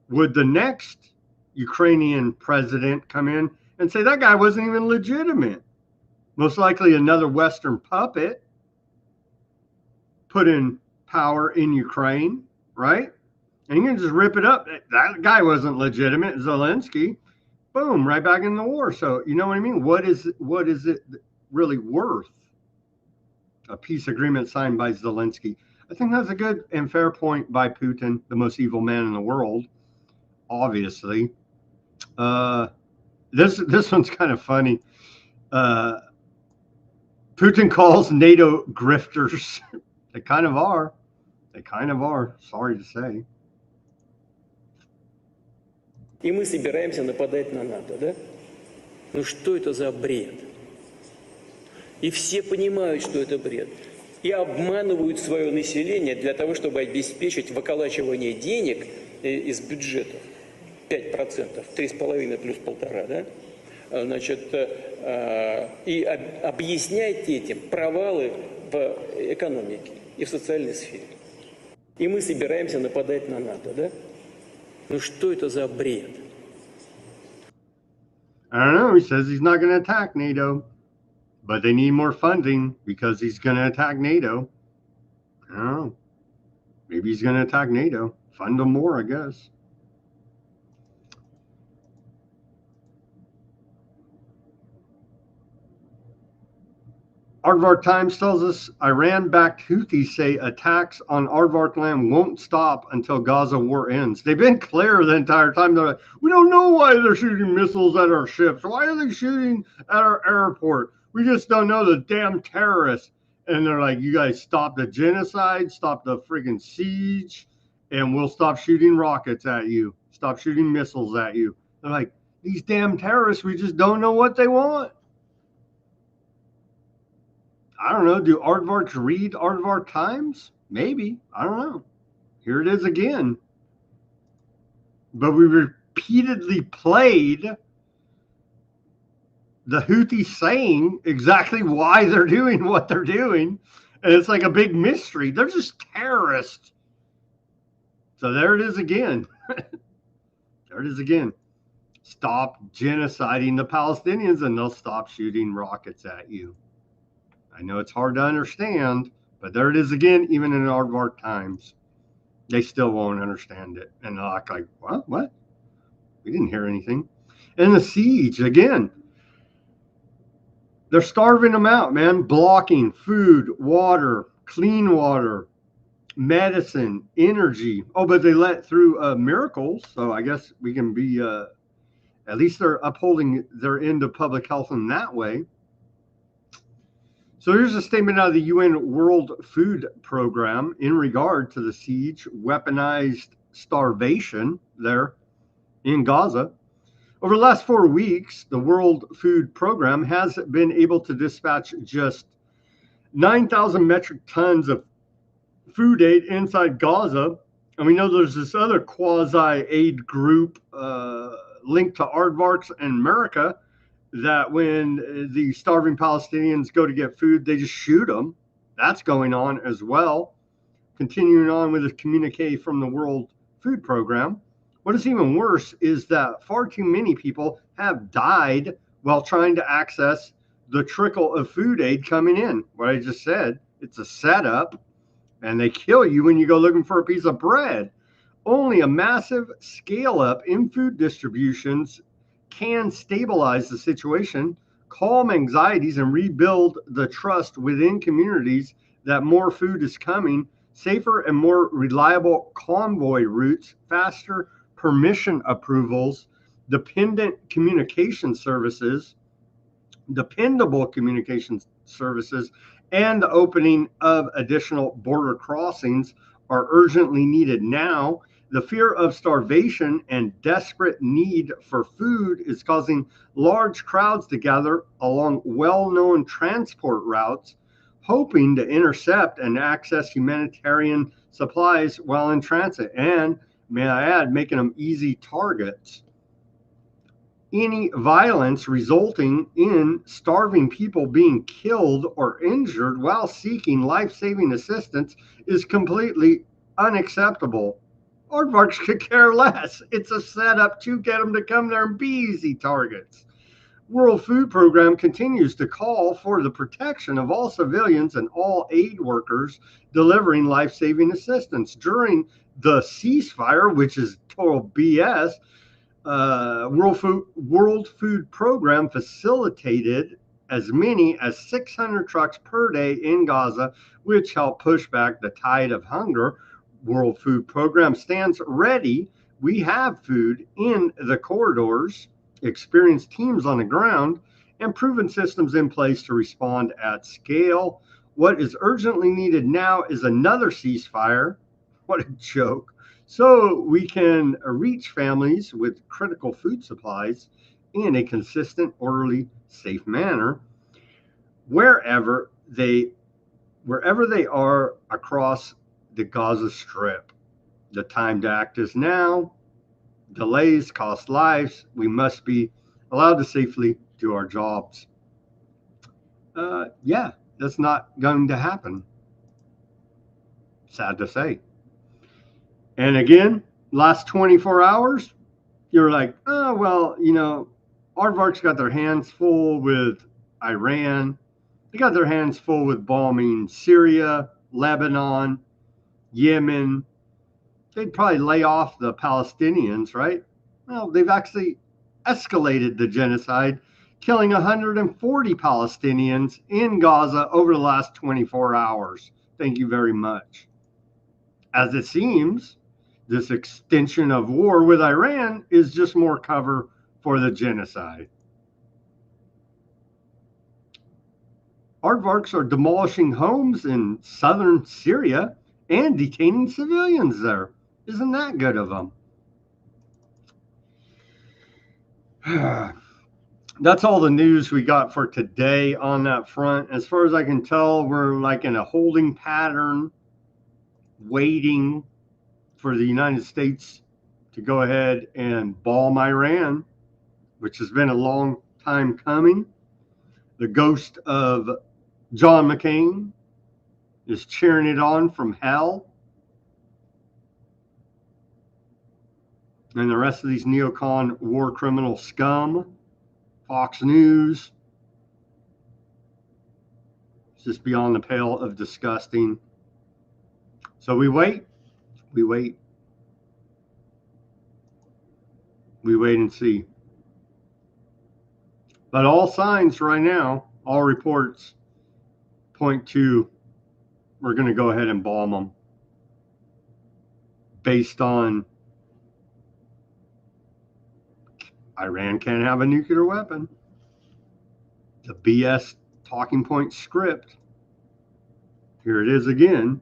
would the next Ukrainian president come in and say that guy wasn't even legitimate? Most likely another Western puppet put in power in Ukraine, right? And you can just rip it up. That guy wasn't legitimate, Zelensky. Boom, right back in the war. So you know what I mean? What is it really worth? A peace agreement signed by Zelensky. I think that's a good and fair point by Putin, the most evil man in the world, obviously. This one's kind of funny. Putin calls NATO grifters. They kind of are. They kind of are. Sorry to say. И мы собираемся нападать на НАТО, да? Ну что это за бред? И все понимают, что это бред. И обманывают свое население для того, чтобы обеспечить выколачивание денег из бюджетов. 5%, 3,5 плюс 1,5, да? Значит, и объяснять этим провалы в экономике и в социальной сфере. И мы собираемся нападать на НАТО, да? Ну что это за бред? I don't know. He says he's not going to attack NATO. But they need more funding because he's going to attack NATO. I don't know. Maybe he's going to attack NATO. Fund them more, I guess. Aardvark Times tells us Iran-backed Houthis say attacks on Aardvark land won't stop until Gaza war ends. They've been clear the entire time. They're like, we don't know why they're shooting missiles at our ships. Why are they shooting at our airport? We just don't know, the damn terrorists. And they're like, you guys stop the genocide, stop the friggin' siege, and we'll stop shooting rockets at you. Stop shooting missiles at you. They're like, these damn terrorists, we just don't know what they want. I don't know. Do Aardvarks read Aardvark Times? Maybe. I don't know. Here it is again. But we repeatedly played the Houthis saying exactly why they're doing what they're doing. And it's like a big mystery. They're just terrorists. So there it is again. There it is again. Stop genociding the Palestinians and they'll stop shooting rockets at you. I know it's hard to understand, but there it is again, even in aardvark times. They still won't understand it. And they'll act like, what? We didn't hear anything. And the siege, again, they're starving them out, man. Blocking food, water, clean water, medicine, energy. Oh, but they let through miracles. So I guess we can be, at least they're upholding their end of public health in that way. So here's a statement out of the UN World Food Program in regard to the siege, weaponized starvation there in Gaza. Over the last 4 weeks, the World Food Program has been able to dispatch just 9,000 metric tons of food aid inside Gaza. And we know there's this other quasi-aid group linked to aardvarks in America that when the starving Palestinians go to get food, they just shoot them. That's going on as well. Continuing on with a communique from the World Food Program. What is even worse is that far too many people have died while trying to access the trickle of food aid coming in. What I just said, it's a setup, and they kill you when you go looking for a piece of bread. Only a massive scale up in food distributions can stabilize the situation, calm anxieties, and rebuild the trust within communities that more food is coming, safer and more reliable convoy routes, faster permission approvals, dependable communication services, and the opening of additional border crossings are urgently needed now. The fear of starvation and desperate need for food is causing large crowds to gather along well-known transport routes, hoping to intercept and access humanitarian supplies while in transit, and, may I add, making them easy targets. Any violence resulting in starving people being killed or injured while seeking life-saving assistance is completely unacceptable. Aardvarks could care less. It's a setup to get them to come there and be easy targets. World Food Program continues to call for the protection of all civilians and all aid workers delivering life-saving assistance. During the ceasefire, which is total BS, World Food Program facilitated as many as 600 trucks per day in Gaza, which helped push back the tide of hunger. World Food Program stands ready. We have food in the corridors, experienced teams on the ground, and proven systems in place to respond at scale. What is urgently needed now is another ceasefire. What a joke. So we can reach families with critical food supplies in a consistent, orderly, safe manner wherever they are across the Gaza Strip. The time to act is now. Delays cost lives. We must be allowed to safely do our jobs. Yeah, that's not going to happen. Sad to say. And again, last 24 hours, you're like, oh, well, aardvarks got their hands full with Iran. They got their hands full with bombing Syria, Lebanon, Yemen. They'd probably lay off the Palestinians, right? Well, they've actually escalated the genocide, killing 140 Palestinians in Gaza over the last 24 hours. Thank you very much. As it seems, this extension of war with Iran is just more cover for the genocide. Aardvarks are demolishing homes in southern Syria and detaining civilians there. Isn't that good of them? That's all the news we got for today on that front. As far as I can tell, we're like in a holding pattern, waiting for the United States to go ahead and bomb Iran, which has been a long time coming. The ghost of John McCain is cheering it on from hell. And the rest of these neocon war criminal scum, Fox News, it's just beyond the pale of disgusting. So we wait and see. But all signs right now, all reports point to we're going to go ahead and bomb them based on Iran can't have a nuclear weapon. The BS talking point script. Here it is again.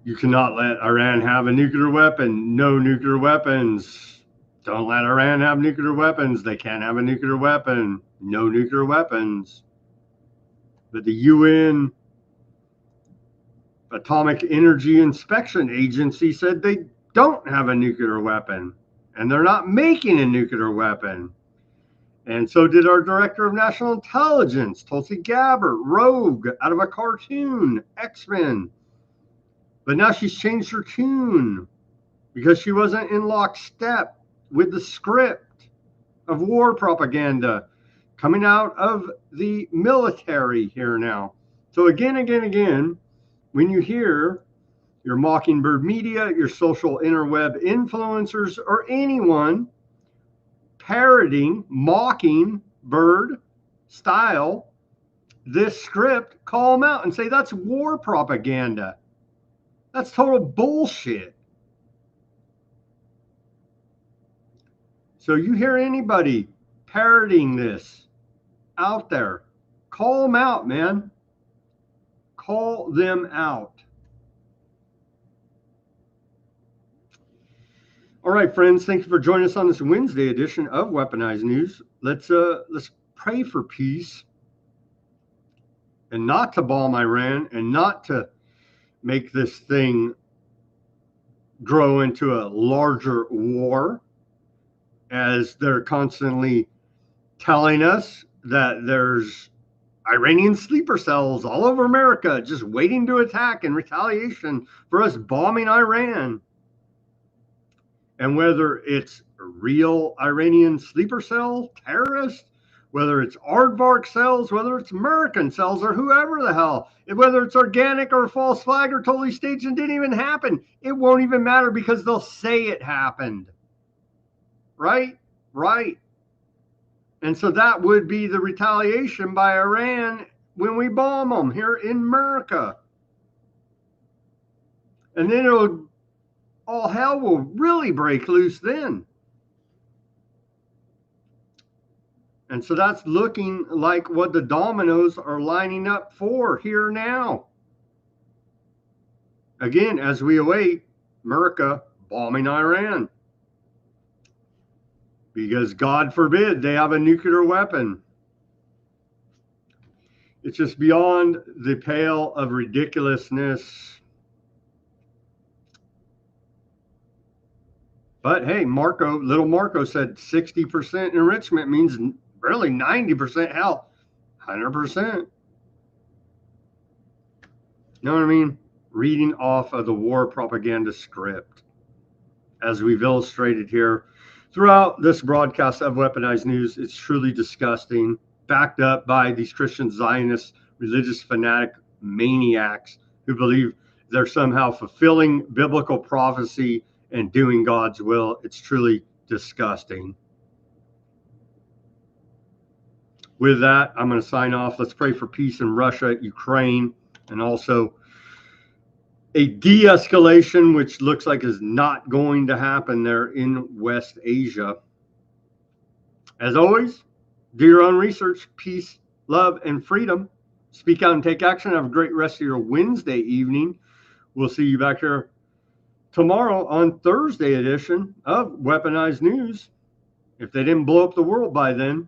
You cannot let Iran have a nuclear weapon. No nuclear weapons. Don't let Iran have nuclear weapons. They can't have a nuclear weapon. No nuclear weapons. But the UN Atomic Energy Inspection Agency said they don't have a nuclear weapon. And they're not making a nuclear weapon. And so did our Director of National Intelligence, Tulsi Gabbard, rogue out of a cartoon, X-Men. But now she's changed her tune because she wasn't in lockstep with the script of war propaganda coming out of the military here now. So again, when you hear your Mockingbird media, your social interweb influencers, or anyone parroting, mocking bird style this script, call them out and say that's war propaganda. That's total bullshit. So you hear anybody parroting this out there, call them out, man. Call them out. All right, friends, thank you for joining us on this Wednesday edition of Weaponized News. Let's pray for peace and not to bomb Iran and not to make this thing grow into a larger war, as they're constantly telling us that there's Iranian sleeper cells all over America just waiting to attack in retaliation for us bombing Iran. And whether it's a real Iranian sleeper cell terrorist, whether it's aardvark cells, whether it's American cells, or whoever the hell, whether it's organic or false flag or totally staged and didn't even happen, it won't even matter because they'll say it happened. Right? Right. And so that would be the retaliation by Iran when we bomb them here in America. And then all hell will really break loose then. And so that's looking like what the dominoes are lining up for here now. Again, as we await America bombing Iran. Because God forbid they have a nuclear weapon. It's just beyond the pale of ridiculousness. But hey, little Marco said 60% enrichment means really 90%, hell, 100%. You know what I mean? Reading off of the war propaganda script, as we've illustrated here throughout this broadcast of Weaponized News. It's truly disgusting, backed up by these Christian Zionist religious fanatic maniacs who believe they're somehow fulfilling biblical prophecy and doing God's will. It's truly disgusting. With that, I'm going to sign off. Let's pray for peace in Russia, Ukraine, and also a de-escalation, which looks like is not going to happen there in West Asia. As always, do your own research. Peace, love, and freedom. Speak out and take action. Have a great rest of your Wednesday evening. We'll see you back here tomorrow on Thursday edition of Weaponized News. If they didn't blow up the world by then,